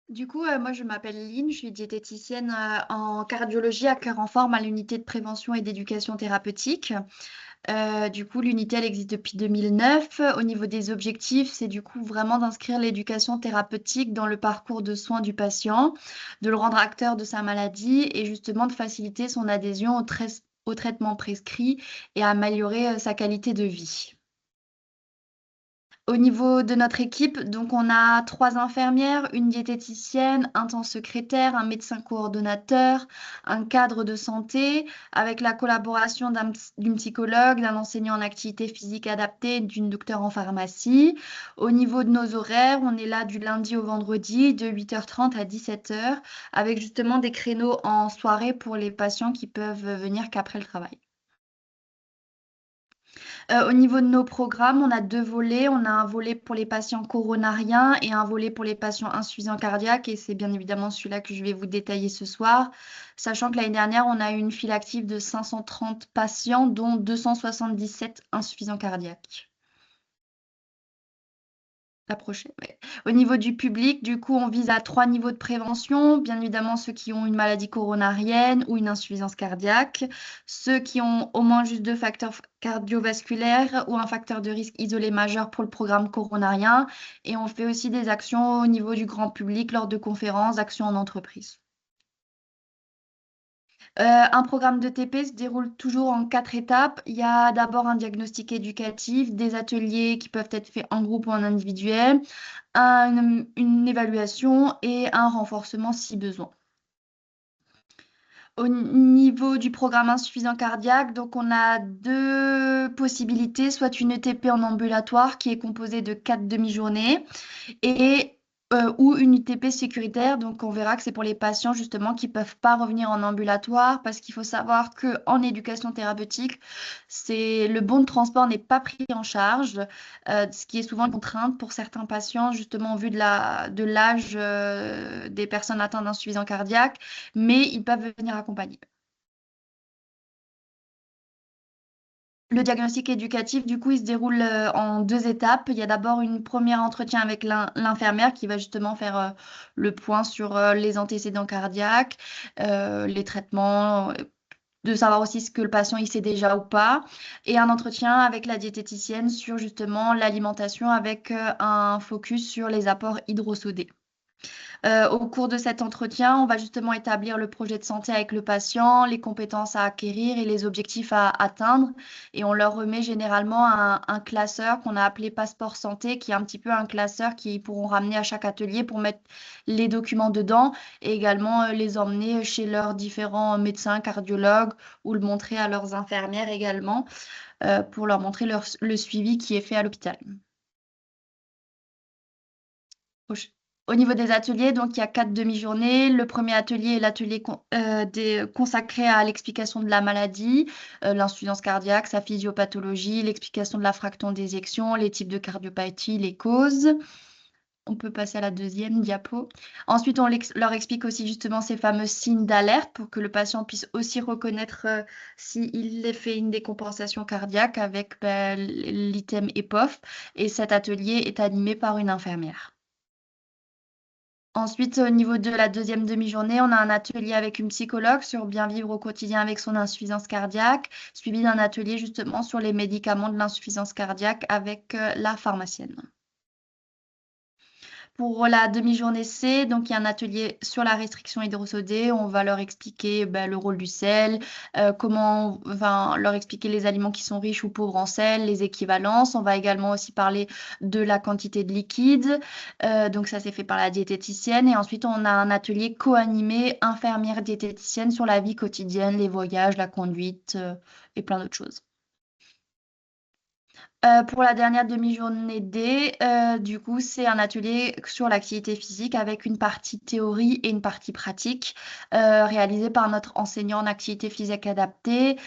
Du coup, moi, je m'appelle Lynn, je suis diététicienne en cardiologie à Cœur en Forme à l'unité de prévention et d'éducation thérapeutique. Du coup, l'unité, elle existe depuis 2009. Au niveau des objectifs, c'est du coup vraiment d'inscrire l'éducation thérapeutique dans le parcours de soins du patient, de le rendre acteur de sa maladie et justement de faciliter son adhésion au traitement prescrit et améliorer sa qualité de vie. Au niveau de notre équipe, donc on a 3 infirmières, une diététicienne, un temps secrétaire, un médecin coordonnateur, un cadre de santé, avec la collaboration d'une psychologue, d'un enseignant en activité physique adaptée, d'une docteure en pharmacie. Au niveau de nos horaires, on est là du lundi au vendredi de 8h30 à 17h, avec justement des créneaux en soirée pour les patients qui peuvent venir qu'après le travail. Au niveau de nos programmes, on a 2 volets. On a un volet pour les patients coronariens et un volet pour les patients insuffisants cardiaques. Et c'est bien évidemment celui-là que je vais vous détailler ce soir. Sachant que l'année dernière, on a eu une file active de 530 patients, dont 277 insuffisants cardiaques. La prochaine, ouais. Au niveau du public, du coup, on vise à 3 niveaux de prévention. Bien évidemment, ceux qui ont une maladie coronarienne ou une insuffisance cardiaque, ceux qui ont au moins juste 2 facteurs cardiovasculaires ou un facteur de risque isolé majeur pour le programme coronarien. Et on fait aussi des actions au niveau du grand public lors de conférences, actions en entreprise. Un programme de TP se déroule toujours en 4 étapes. Il y a d'abord un diagnostic éducatif, des ateliers qui peuvent être faits en groupe ou en individuel, une évaluation et un renforcement si besoin. Au niveau du programme insuffisant cardiaque, donc on a deux possibilités, soit une ETP en ambulatoire qui est composée de 4 demi-journées et ou une UTP sécuritaire. Donc on verra que c'est pour les patients justement qui ne peuvent pas revenir en ambulatoire parce qu'il faut savoir qu'en éducation thérapeutique, le bon de transport n'est pas pris en charge, ce qui est souvent une contrainte pour certains patients justement au vu de l'âge des personnes atteintes d'insuffisance cardiaque, mais ils peuvent venir accompagnés. Le diagnostic éducatif, du coup, il se déroule en 2 étapes. Il y a d'abord un premier entretien avec l'infirmière qui va justement faire le point sur les antécédents cardiaques, les traitements, de savoir aussi ce que le patient il sait déjà ou pas, et un entretien avec la diététicienne sur justement l'alimentation avec un focus sur les apports hydrosodés. Au cours de cet entretien, on va justement établir le projet de santé avec le patient, les compétences à acquérir et les objectifs à atteindre. Et on leur remet généralement un classeur qu'on a appelé Passeport Santé, qui est un petit peu un classeur qu'ils pourront ramener à chaque atelier pour mettre les documents dedans et également les emmener chez leurs différents médecins, cardiologues ou le montrer à leurs infirmières également pour leur montrer le suivi qui est fait à l'hôpital. Au niveau des ateliers, donc il y a 4 demi-journées. Le premier atelier est l'atelier consacré à l'explication de la maladie, l'insuffisance cardiaque, sa physiopathologie, l'explication de la fraction d'éjection, les types de cardiopathie, les causes. On peut passer à la deuxième diapo. Ensuite, on leur explique aussi justement ces fameux signes d'alerte pour que le patient puisse aussi reconnaître s'il fait une décompensation cardiaque avec l'item EPOF. Et cet atelier est animé par une infirmière. Ensuite, au niveau de la deuxième demi-journée, on a un atelier avec une psychologue sur bien vivre au quotidien avec son insuffisance cardiaque, suivi d'un atelier justement sur les médicaments de l'insuffisance cardiaque avec la pharmacienne. Pour la demi-journée C, donc il y a un atelier sur la restriction hydrosodée. On va leur expliquer le rôle du sel, leur expliquer les aliments qui sont riches ou pauvres en sel, les équivalences. On va également aussi parler de la quantité de liquide. Donc ça, c'est fait par la diététicienne. Et ensuite, on a un atelier co-animé infirmière diététicienne sur la vie quotidienne, les voyages, la conduite et plein d'autres choses. Pour la dernière demi-journée D, du coup, c'est un atelier sur l'activité physique avec une partie théorie et une partie pratique réalisée par notre enseignant en activité physique adaptée.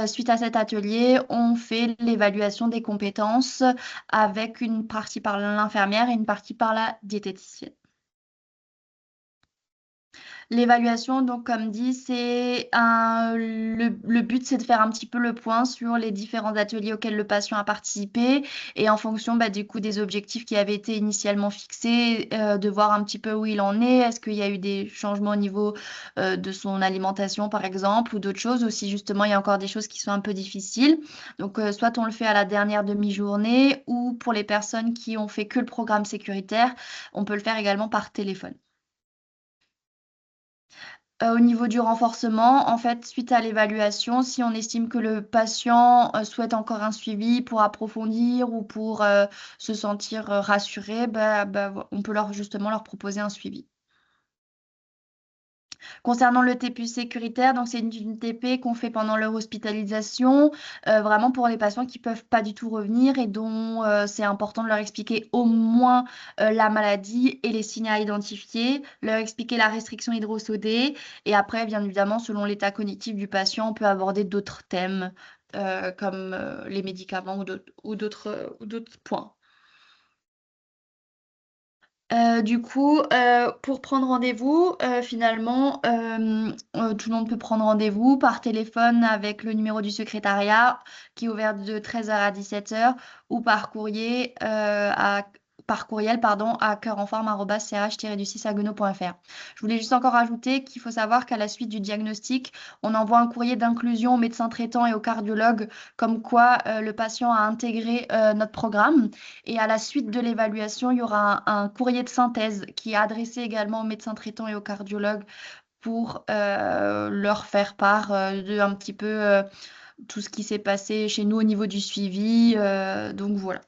Suite à cet atelier, on fait l'évaluation des compétences avec une partie par l'infirmière et une partie par la diététicienne. L'évaluation, donc comme dit, le but, c'est de faire un petit peu le point sur les différents ateliers auxquels le patient a participé et en fonction du coup des objectifs qui avaient été initialement fixés, de voir un petit peu où il en est. Est-ce qu'il y a eu des changements au niveau de son alimentation, par exemple, ou d'autres choses, ou si justement il y a encore des choses qui sont un peu difficiles. Donc, soit on le fait à la dernière demi-journée ou pour les personnes qui ont fait que le programme sécuritaire, on peut le faire également par téléphone. Au niveau du renforcement, en fait, suite à l'évaluation, si on estime que le patient souhaite encore un suivi pour approfondir ou pour se sentir rassuré, on peut justement leur proposer un suivi. Concernant le TPU sécuritaire, donc c'est une TP qu'on fait pendant leur hospitalisation, vraiment pour les patients qui ne peuvent pas du tout revenir et dont c'est important de leur expliquer au moins la maladie et les signes à identifier, leur expliquer la restriction hydrosodée et après, bien évidemment, selon l'état cognitif du patient, on peut aborder d'autres thèmes comme les médicaments ou d'autres points. Du coup, pour prendre rendez-vous, finalement, tout le monde peut prendre rendez-vous par téléphone avec le numéro du secrétariat qui est ouvert de 13h à 17h ou par courriel à cœurenforme@ch-du6agono.fr. Je voulais juste encore ajouter qu'il faut savoir qu'à la suite du diagnostic, on envoie un courrier d'inclusion au médecin traitant et au cardiologue comme quoi le patient a intégré notre programme. Et à la suite de l'évaluation, il y aura un courrier de synthèse qui est adressé également aux médecins traitants et aux cardiologues pour leur faire part de un petit peu tout ce qui s'est passé chez nous au niveau du suivi. Donc voilà.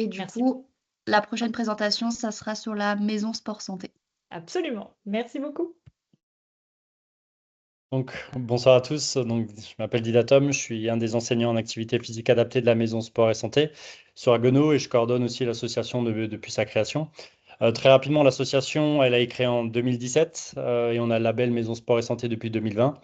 Et du Merci. coup, la prochaine présentation, ça sera sur la maison sport santé. Absolument. Merci beaucoup. Donc, bonsoir à tous. Donc, je m'appelle Didatom, je suis un des enseignants en activité physique adaptée de la Maison Sport et Santé sur Haguenau et je coordonne aussi l'association depuis sa création. Très rapidement, l'association, elle a été créée en 2017 et on a le label Maison Sport et Santé depuis 2020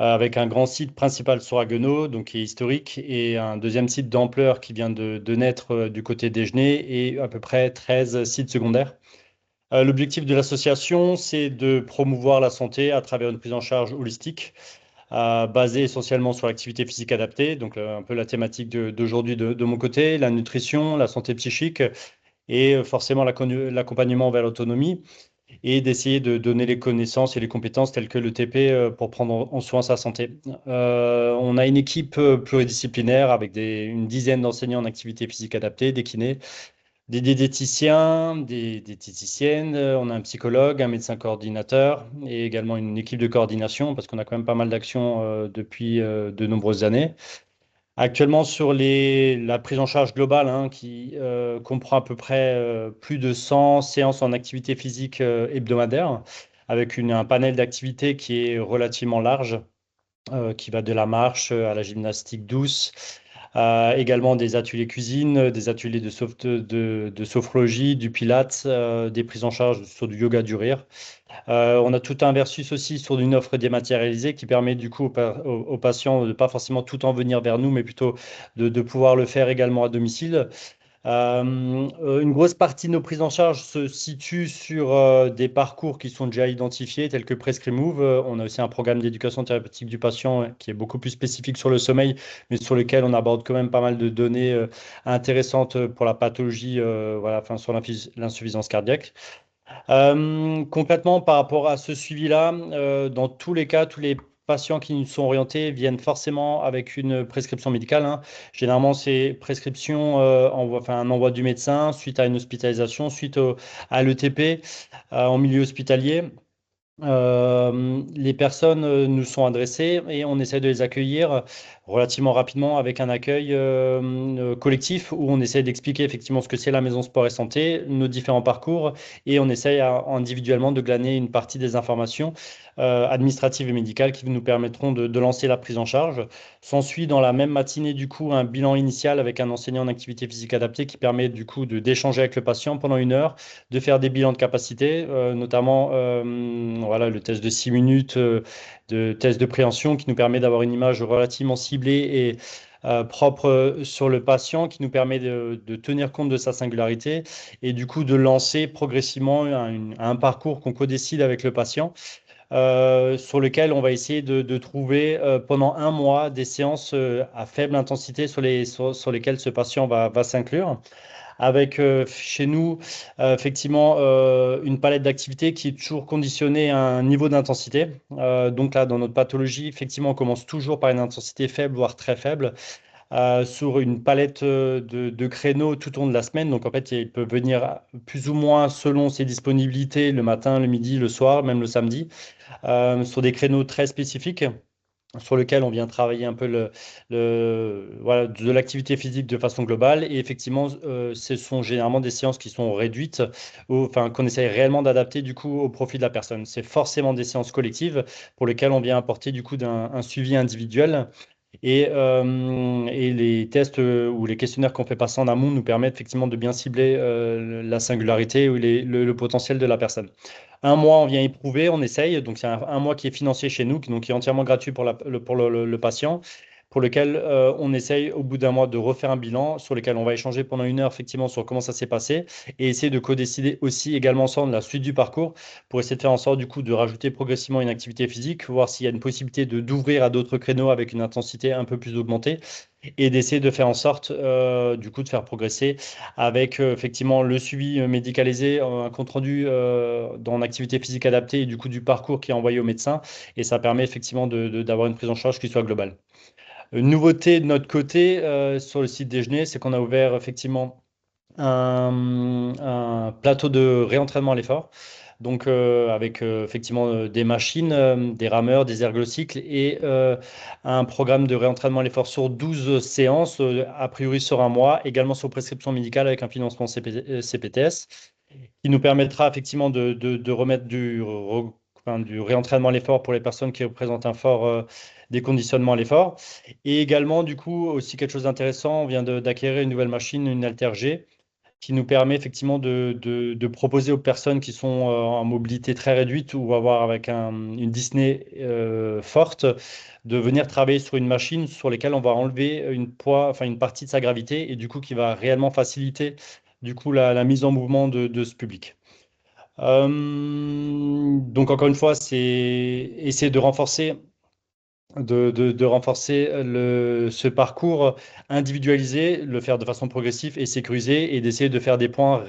avec un grand site principal sur Haguenau, donc qui est historique, et un deuxième site d'ampleur qui vient de naître du côté d'Egenay et à peu près 13 sites secondaires. L'objectif de l'association, c'est de promouvoir la santé à travers une prise en charge holistique, basée essentiellement sur l'activité physique adaptée, donc un peu la thématique d'aujourd'hui de mon côté, la nutrition, la santé psychique et forcément l'accompagnement vers l'autonomie, et d'essayer de donner les connaissances et les compétences telles que le TP pour prendre en soin sa santé. On a une équipe pluridisciplinaire avec une dizaine d'enseignants en activité physique adaptée, des kinés, des diététiciens, des diététiciennes, on a un psychologue, un médecin coordinateur et également une équipe de coordination parce qu'on a quand même pas mal d'actions depuis de nombreuses années. Actuellement, sur la prise en charge globale, hein, qui comprend à peu près plus de 100 séances en activité physique hebdomadaire, avec un panel d'activités qui est relativement large, qui va de la marche à la gymnastique douce, également des ateliers cuisine, des ateliers de sophrologie, du pilates, des prises en charge sur du yoga du rire. On a tout un versus aussi sur une offre dématérialisée qui permet du coup aux patients de ne pas forcément tout en venir vers nous, mais plutôt de pouvoir le faire également à domicile. Une grosse partie de nos prises en charge se situe sur des parcours qui sont déjà identifiés, tels que Prescrimove. On a aussi un programme d'éducation thérapeutique du patient qui est beaucoup plus spécifique sur le sommeil, mais sur lequel on aborde quand même pas mal de données intéressantes pour la pathologie, voilà, enfin, sur l'insuffisance cardiaque. Concrètement, par rapport à ce suivi-là, dans tous les cas, tous les patients qui nous sont orientés viennent forcément avec une prescription médicale, hein. Généralement, c'est prescription, enfin, un envoi du médecin suite à une hospitalisation, à l'ETP en milieu hospitalier. Les personnes nous sont adressées et on essaie de les accueillir relativement rapidement avec un accueil collectif où on essaie d'expliquer effectivement ce que c'est la maison sport et santé, nos différents parcours et on essaye individuellement de glaner une partie des informations administratives et médicales qui nous permettront de lancer la prise en charge. S'ensuit dans la même matinée du coup un bilan initial avec un enseignant en activité physique adaptée qui permet du coup d'échanger avec le patient pendant 1 heure, de faire des bilans de capacité, notamment voilà, le test de 6 minutes, de test de préhension qui nous permet d'avoir une image relativement ciblée et propre sur le patient, qui nous permet de tenir compte de sa singularité et du coup de lancer progressivement un parcours qu'on co-décide avec le patient. Sur lequel on va essayer de trouver pendant 1 mois des séances à faible intensité sur lesquelles ce patient va s'inclure avec chez nous effectivement une palette d'activités qui est toujours conditionnée à un niveau d'intensité. Donc là, dans notre pathologie, effectivement, on commence toujours par une intensité faible, voire très faible, sur une palette de créneaux tout au long de la semaine. Donc en fait, il peut venir plus ou moins selon ses disponibilités le matin, le midi, le soir, même le samedi, sur des créneaux très spécifiques sur lequel on vient travailler un peu voilà, de l'activité physique de façon globale. Et effectivement, ce sont généralement des séances qui sont réduites, enfin, qu'on essaye réellement d'adapter du coup au profit de la personne. C'est forcément des séances collectives pour lesquelles on vient apporter du coup un suivi individuel. Et les tests ou les questionnaires qu'on fait passer en amont nous permettent effectivement de bien cibler la singularité ou le potentiel de la personne. 1 mois, on vient éprouver, on essaye. Donc, c'est un mois qui est financé chez nous, donc qui est entièrement gratuit pour le patient, pour lequel on essaye au bout d'1 mois de refaire un bilan sur lequel on va échanger pendant 1 heure effectivement sur comment ça s'est passé et essayer de co-décider aussi également ensemble la suite du parcours pour essayer de faire en sorte du coup de rajouter progressivement une activité physique, voir s'il y a une possibilité d'ouvrir à d'autres créneaux avec une intensité un peu plus augmentée et d'essayer de faire en sorte du coup de faire progresser avec effectivement le suivi médicalisé, un compte rendu dans l'activité physique adaptée et du coup du parcours qui est envoyé au médecin et ça permet effectivement d'avoir une prise en charge qui soit globale. Une nouveauté de notre côté sur le site Déjeuner, c'est qu'on a ouvert effectivement un plateau de réentraînement à l'effort. donc avec effectivement des machines, des rameurs, des ergocycles et un programme de réentraînement à l'effort sur 12 séances, a priori sur un mois, également sur prescription médicale avec un financement CPTS, qui nous permettra effectivement de remettre du réentraînement à l'effort pour les personnes qui représentent un fort déconditionnement à l'effort. Et également, du coup, aussi quelque chose d'intéressant, on vient d'acquérir une nouvelle machine, une Alter-G, qui nous permet effectivement de proposer aux personnes qui sont en mobilité très réduite ou avoir avec une dyspnée forte, de venir travailler sur une machine sur laquelle on va enlever une partie de sa gravité et du coup qui va réellement faciliter du coup la mise en mouvement de ce public. Donc encore une fois, c'est essayer de renforcer ce parcours individualisé, le faire de façon progressive et sécurisée, et d'essayer de faire des points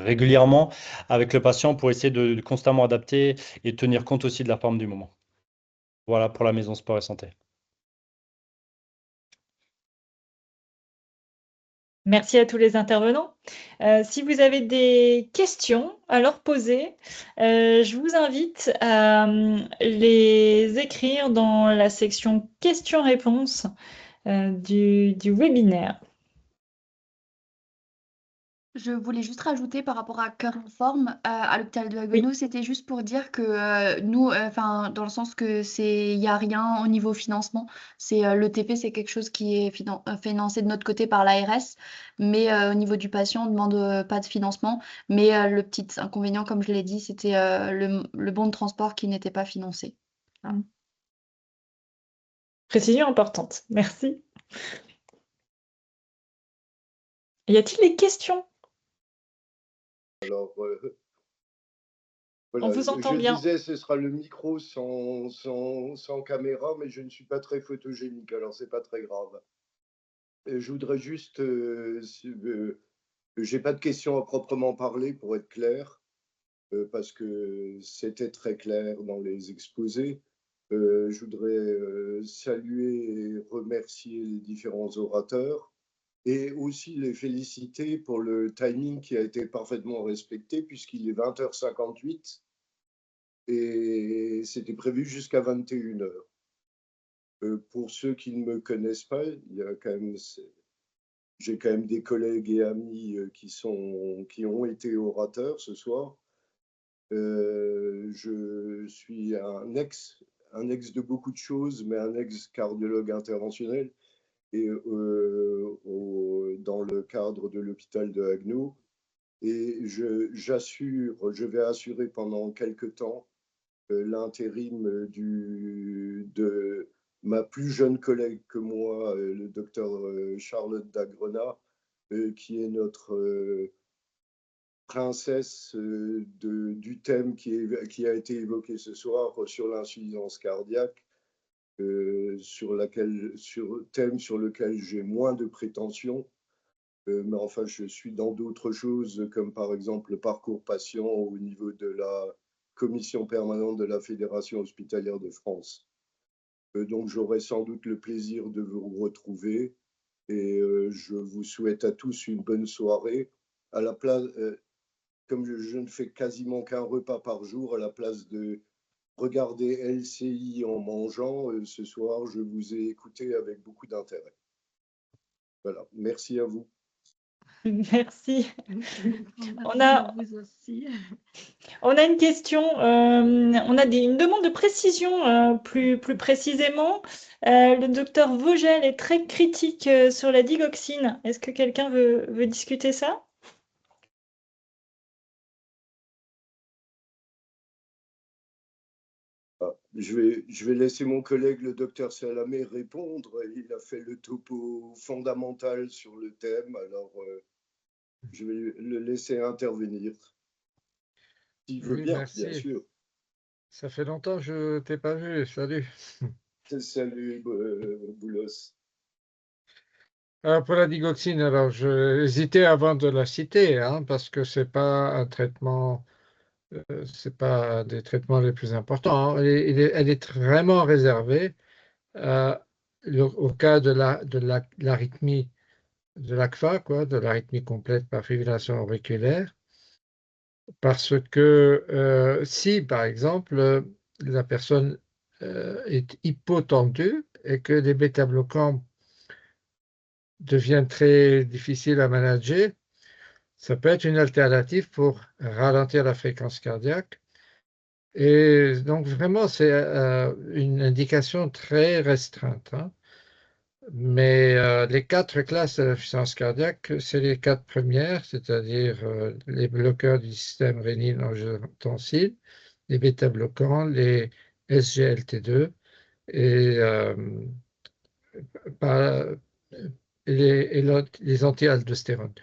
régulièrement avec le patient pour essayer de constamment adapter et tenir compte aussi de la forme du moment. Voilà pour la maison sport et santé. Merci à tous les intervenants. Si vous avez des questions à leur poser, je vous invite à les écrire dans la section questions-réponses du webinaire. Je voulais juste rajouter par rapport à Cœur en forme à l'hôpital de Haguenau, c'était juste pour dire que nous, enfin, dans le sens que il n'y a rien au niveau financement. Le TP, c'est quelque chose qui est financé de notre côté par l'ARS, mais au niveau du patient, on ne demande pas de financement. Mais le petit inconvénient, comme je l'ai dit, c'était le bon de transport qui n'était pas financé. Précision importante. Merci. Y a-t-il des questions? Alors, On voilà, vous entend je bien. disais, ce sera le micro sans caméra, mais je ne suis pas très photogénique, alors c'est pas très grave. Je voudrais juste, j'ai pas de questions à proprement parler pour être clair, parce que c'était très clair dans les exposés. Je voudrais saluer et remercier les différents orateurs et aussi les féliciter pour le timing qui a été parfaitement respecté puisqu'il est 20h58 et c'était prévu jusqu'à 21h. Pour ceux qui ne me connaissent pas, j'ai quand même des collègues et amis qui ont été orateurs ce soir. Je suis un ex de beaucoup de choses, mais un ex-cardiologue interventionnel et dans le cadre de l'hôpital de Haguenau. Et je vais assurer pendant quelques temps l'intérim de ma plus jeune collègue que moi, le docteur Charlotte Dagrena, qui est notre princesse du thème qui a été évoqué ce soir sur l'insuffisance cardiaque, thème sur lequel j'ai moins de prétentions. Mais enfin, je suis dans d'autres choses, comme par exemple le parcours patient au niveau de la commission permanente de la Fédération hospitalière de France. Donc, j'aurai sans doute le plaisir de vous retrouver et je vous souhaite à tous une bonne soirée. À la place, comme je ne fais quasiment qu'un repas par jour, à la place de regarder LCI en mangeant, ce soir, je vous ai écouté avec beaucoup d'intérêt. Voilà, merci à vous. Merci. Merci On a une question, on a une demande de précision plus précisément. Le docteur Vogel est très critique sur la digoxine. Est-ce que quelqu'un veut discuter ça? Je vais laisser mon collègue, le docteur Salamé, répondre. Il a fait le topo fondamental sur le thème, alors je vais le laisser intervenir. S'il veut bien, merci. bien sûr. Ça fait longtemps que je ne t'ai pas vu. Salut. Salut, Boulos. Alors pour la digoxine, alors j'hésitais avant de la citer, hein, parce que c'est pas un traitement, c'est pas un des traitements les plus importants, hein. Elle est vraiment réservée au cas de l'arythmie de l'ACFA, quoi, de l'arythmie complète par fibrillation auriculaire. Parce que si, par exemple, la personne est hypotendue et que les bêta-bloquants deviennent très difficiles à manager, ça peut être une alternative pour ralentir la fréquence cardiaque. Et donc, vraiment, c'est une indication très restreinte, hein. Mais les 4 classes de l'insuffisance cardiaque, c'est les 4 premières, c'est-à-dire les bloqueurs du système rénine-angiotensin, les bêta-bloquants, les SGLT2 et, pas- les anti-aldostérone.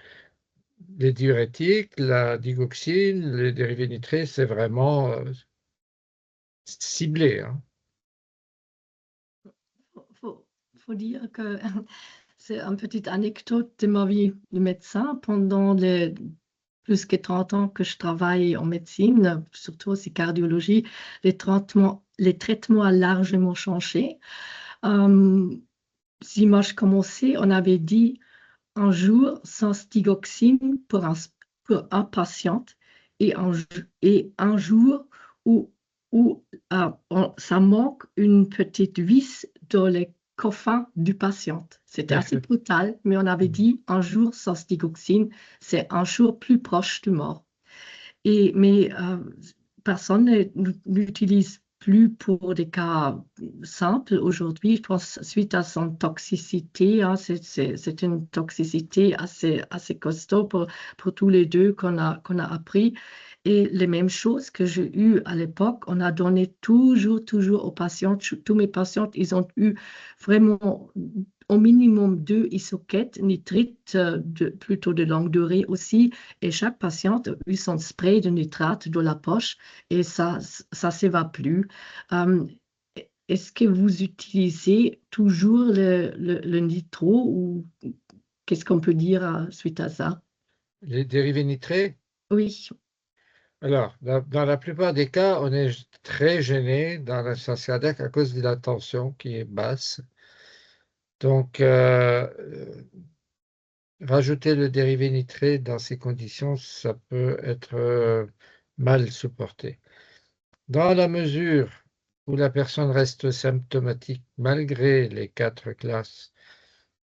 Les diurétiques, la digoxine, les dérivés nitrés, c'est vraiment ciblé, hein. Faut dire que c'est une petite anecdote de ma vie de médecin. Pendant les plus que 30 ans que je travaille en médecine, surtout aussi cardiologie, les traitements ont largement changé. Si moi je commençais, on avait dit un jour sans digoxine pour un patient et un jour où ça manque une petite vis dans le coffin du patient. C'était assez brutal, mais on avait dit un jour sans digoxine, c'est un jour plus proche de mort. Mais personne n'utilise plus pour des cas simples aujourd'hui. Je pense suite à son toxicité, hein, c'est une toxicité assez costaud pour tous les deux qu'on a appris. Et les mêmes choses que j'ai eues à l'époque, on a donné toujours aux patients. Tous mes patients, ils ont eu vraiment au minimum 2 isoquettes nitrites, plutôt de longue durée aussi. Et chaque patiente a eu son spray de nitrate dans la poche et ça ne va plus. Euh, Est-ce que vous utilisez toujours le nitro ou qu'est-ce qu'on peut dire suite à ça? Les dérivés nitrés, Oui. alors, dans la plupart des cas, on est très gêné dans l'insuffisance cardiaque à cause de la tension qui est basse. Donc, rajouter le dérivé nitré dans ces conditions, ça peut être mal supporté. Dans la mesure où la personne reste symptomatique malgré les 4 classes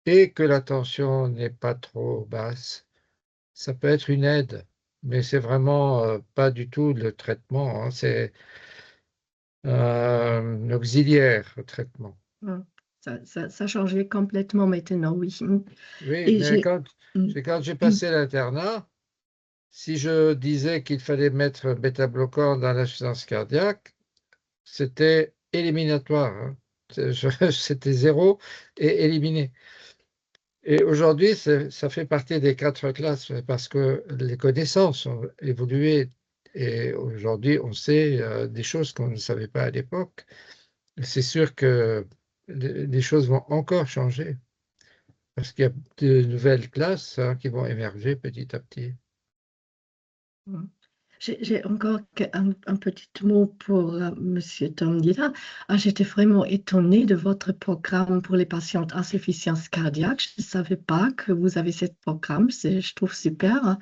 et que la tension n'est pas trop basse, ça peut être une aide, mais c'est vraiment pas du tout le traitement, hein, c'est un auxiliaire au traitement. Ça a changé complètement maintenant, oui. Oui, Et mais j'ai... quand j'ai passé l'internat, si je disais qu'il fallait mettre un bêta-bloquant dans l'insuffisance cardiaque, c'était éliminatoire, hein. C'était 0 et éliminé. Et aujourd'hui, ça fait partie des 4 classes parce que les connaissances ont évolué et aujourd'hui, on sait des choses qu'on ne savait pas à l'époque. C'est sûr que les choses vont encore changer parce qu'il y a de nouvelles classes, hein, qui vont émerger petit à petit. J'ai encore un petit mot pour Monsieur Tomdila. J'étais vraiment étonnée de votre programme pour les patients insuffisance cardiaque. Je ne savais pas que vous avez ce programme. Je trouve super.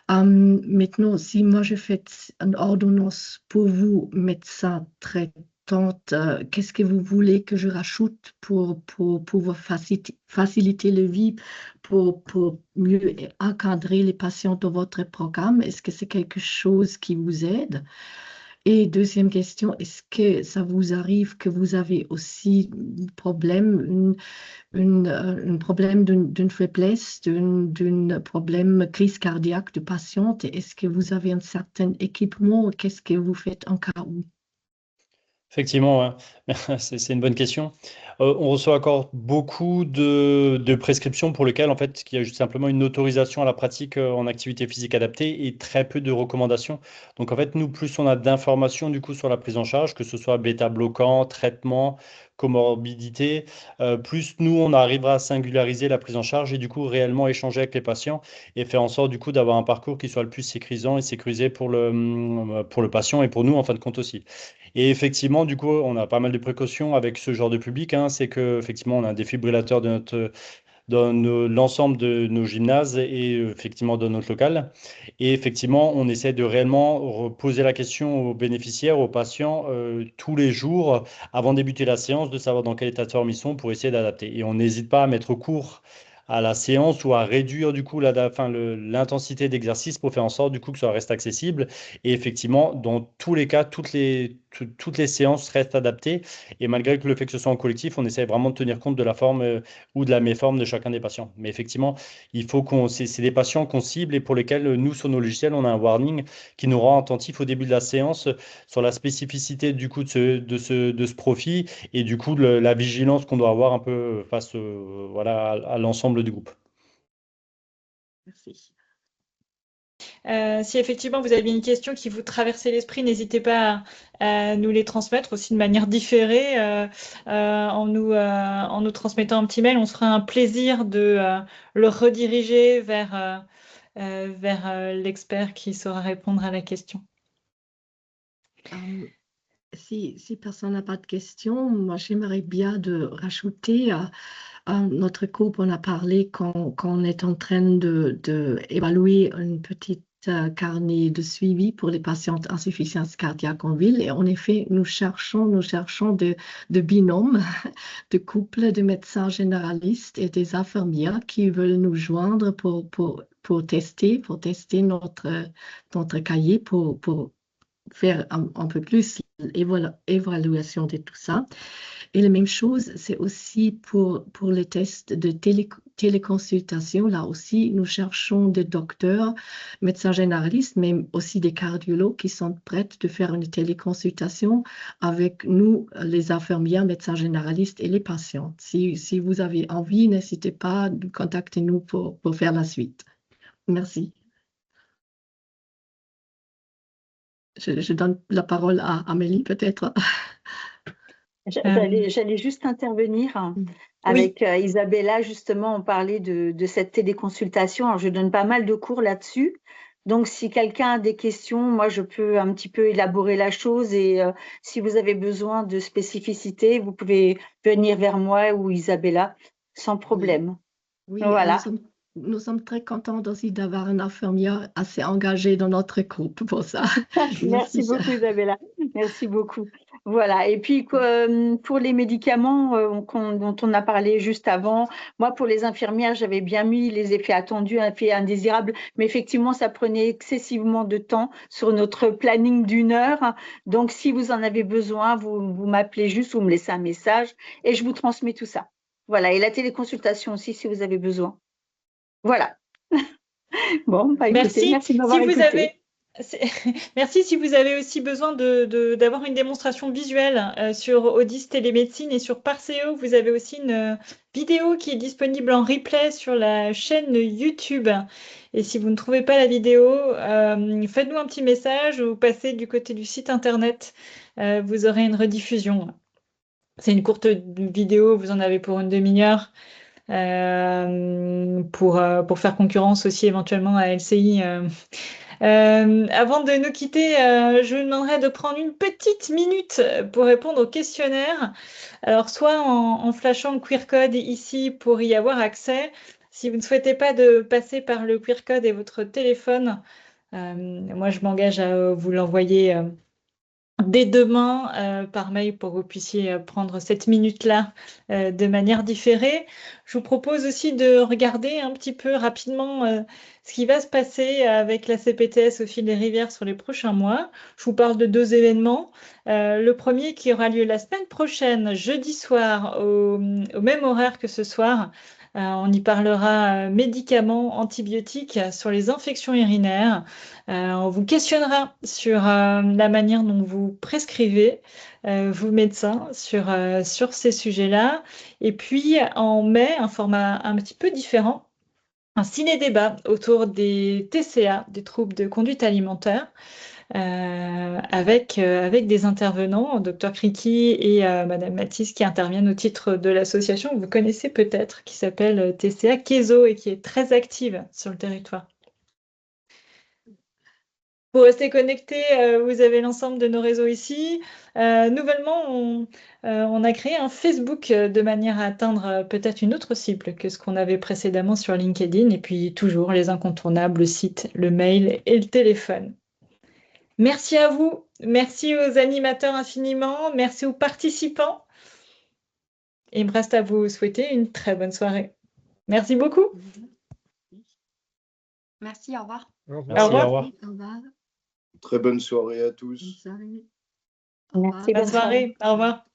Maintenant, si moi je fais une ordonnance pour vous, médecin traitante, qu'est-ce que vous voulez que je rajoute pour vous faciliter la vie, pour mieux encadrer les patients dans votre programme? Est-ce que c'est quelque chose qui vous aide? Et deuxième question, est-ce que ça vous arrive que vous avez aussi un problème, un problème d'une faiblesse, d'un problème crise cardiaque de patiente? Est-ce que vous avez un certain équipement? Qu'est-ce que vous faites en cas où? Effectivement, ouais. C'est une bonne question. On reçoit encore beaucoup de prescriptions pour lesquelles, en fait, il y a juste simplement une autorisation à la pratique en activité physique adaptée et très peu de recommandations. Donc, en fait, nous, plus on a d'informations du coup sur la prise en charge, que ce soit bêta-bloquant, traitement, comorbidité, plus nous, on arrivera à singulariser la prise en charge et du coup réellement échanger avec les patients et faire en sorte du coup d'avoir un parcours qui soit le plus sécurisant et sécurisé pour le patient et pour nous en fin de compte aussi. Et effectivement, du coup, on a pas mal de précautions avec ce genre de public, hein. C'est que effectivement, on a un défibrillateur dans l'ensemble de nos gymnases et effectivement dans notre local. Et effectivement, on essaie de réellement poser la question aux bénéficiaires, aux patients, tous les jours, avant de débuter la séance, de savoir dans quel état de forme ils sont pour essayer d'adapter. Et on n'hésite pas à mettre court à la séance ou à réduire du coup l'intensité d'exercice pour faire en sorte du coup que ça reste accessible. Et effectivement, dans tous les cas, toutes les séances restent adaptées. Et malgré que le fait que ce soit en collectif, on essaie vraiment de tenir compte de la forme ou de la méforme de chacun des patients. Mais effectivement, il faut c'est des patients qu'on cible et pour lesquels nous, sur nos logiciels, on a un warning qui nous rend attentifs au début de la séance sur la spécificité du coup de ce profil et du coup la vigilance qu'on doit avoir un peu face voilà, à l'ensemble du groupe. Merci. Si effectivement vous avez une question qui vous traversait l'esprit, n'hésitez pas à nous les transmettre aussi de manière différée en nous transmettant un petit mail. On se fera un plaisir de le rediriger vers l'expert qui saura répondre à la question. Si personne n'a pas de questions, moi j'aimerais bien de rajouter à notre groupe, on a parlé qu'on est en train de évaluer une petite carnet de suivi pour les patients insuffisance cardiaque en ville. Et en effet, nous cherchons de binômes, de couples de médecins généralistes et des infirmières qui veulent nous joindre pour tester notre cahier, pour faire un peu plus l'évaluation de tout ça. Et la même chose, c'est aussi pour les tests de téléconsultation. Là aussi, nous cherchons des docteurs, médecins généralistes, mais aussi des cardiologues qui sont prêts de faire une téléconsultation avec nous, les infirmières, médecins généralistes et les patients. Si vous avez envie, n'hésitez pas de contacter nous pour faire la suite. Merci. Je donne la parole à Amélie, peut-être. J'allais juste intervenir avec Isabella, justement, on parlait de cette téléconsultation. Alors, je donne pas mal de cours là-dessus. Donc, si quelqu'un a des questions, moi, je peux un petit peu élaborer la chose et si vous avez besoin de spécificité, vous pouvez venir vers moi ou Isabella sans problème. Oui, voilà. Nous sommes très contents aussi d'avoir une infirmière assez engagée dans notre groupe pour ça. Merci beaucoup, Isabella. Merci beaucoup. Voilà. Et puis, pour les médicaments dont on a parlé juste avant, moi, pour les infirmières, j'avais bien mis les effets attendus, effets indésirables, mais effectivement, ça prenait excessivement de temps sur notre planning d'1 heure. Donc, si vous en avez besoin, vous m'appelez juste, vous me laissez un message et je vous transmets tout ça. Voilà. Et la téléconsultation aussi, si vous avez besoin. Voilà. Bon, bah, écoutez, merci de m'avoir écouté. Merci. Si vous avez aussi besoin d'avoir une démonstration visuelle sur Audis Télémédecine et sur Parseo, vous avez aussi une vidéo qui est disponible en replay sur la chaîne YouTube. Et si vous ne trouvez pas la vidéo, faites-nous un petit message ou passez du côté du site internet. Vous aurez une rediffusion. C'est une courte vidéo, vous en avez pour une demi-heure. Pour faire concurrence aussi éventuellement à LCI. Avant de nous quitter, je vous demanderai de prendre une petite minute pour répondre au questionnaire. Alors, soit en flashant le QR code ici pour y avoir accès. Si vous ne souhaitez pas de passer par le QR code et votre téléphone, moi, je m'engage à vous l'envoyer dès demain par mail pour que vous puissiez prendre cette minute-là de manière différée. Je vous propose aussi de regarder un petit peu rapidement ce qui va se passer avec la CPTS au fil des rivières sur les prochains mois. Je vous parle de 2 événements. Le premier qui aura lieu la semaine prochaine, jeudi soir, au même horaire que ce soir. On y parlera médicaments, antibiotiques sur les infections urinaires. On vous questionnera sur la manière dont vous prescrivez, vous médecins, sur ces sujets-là. Et puis en mai, un format un petit peu différent, un ciné-débat autour des TCA, des troubles de conduite alimentaire, avec des intervenants, Dr Kriki et Madame Mathis, qui interviennent au titre de l'association que vous connaissez peut-être, qui s'appelle TCA Keso et qui est très active sur le territoire. Pour rester connecté, vous avez l'ensemble de nos réseaux ici. Nouvellement, on a créé un Facebook de manière à atteindre peut-être une autre cible que ce qu'on avait précédemment sur LinkedIn. Et puis toujours les incontournables, le site, le mail et le téléphone. Merci à vous. Merci aux animateurs infiniment. Merci aux participants. Et il me reste à vous souhaiter une très bonne soirée. Merci beaucoup. Merci, au revoir. Au Merci, revoir. au revoir. Au revoir. Très bonne soirée à tous. Bonne soirée. Merci, Bonne soirée. Au revoir.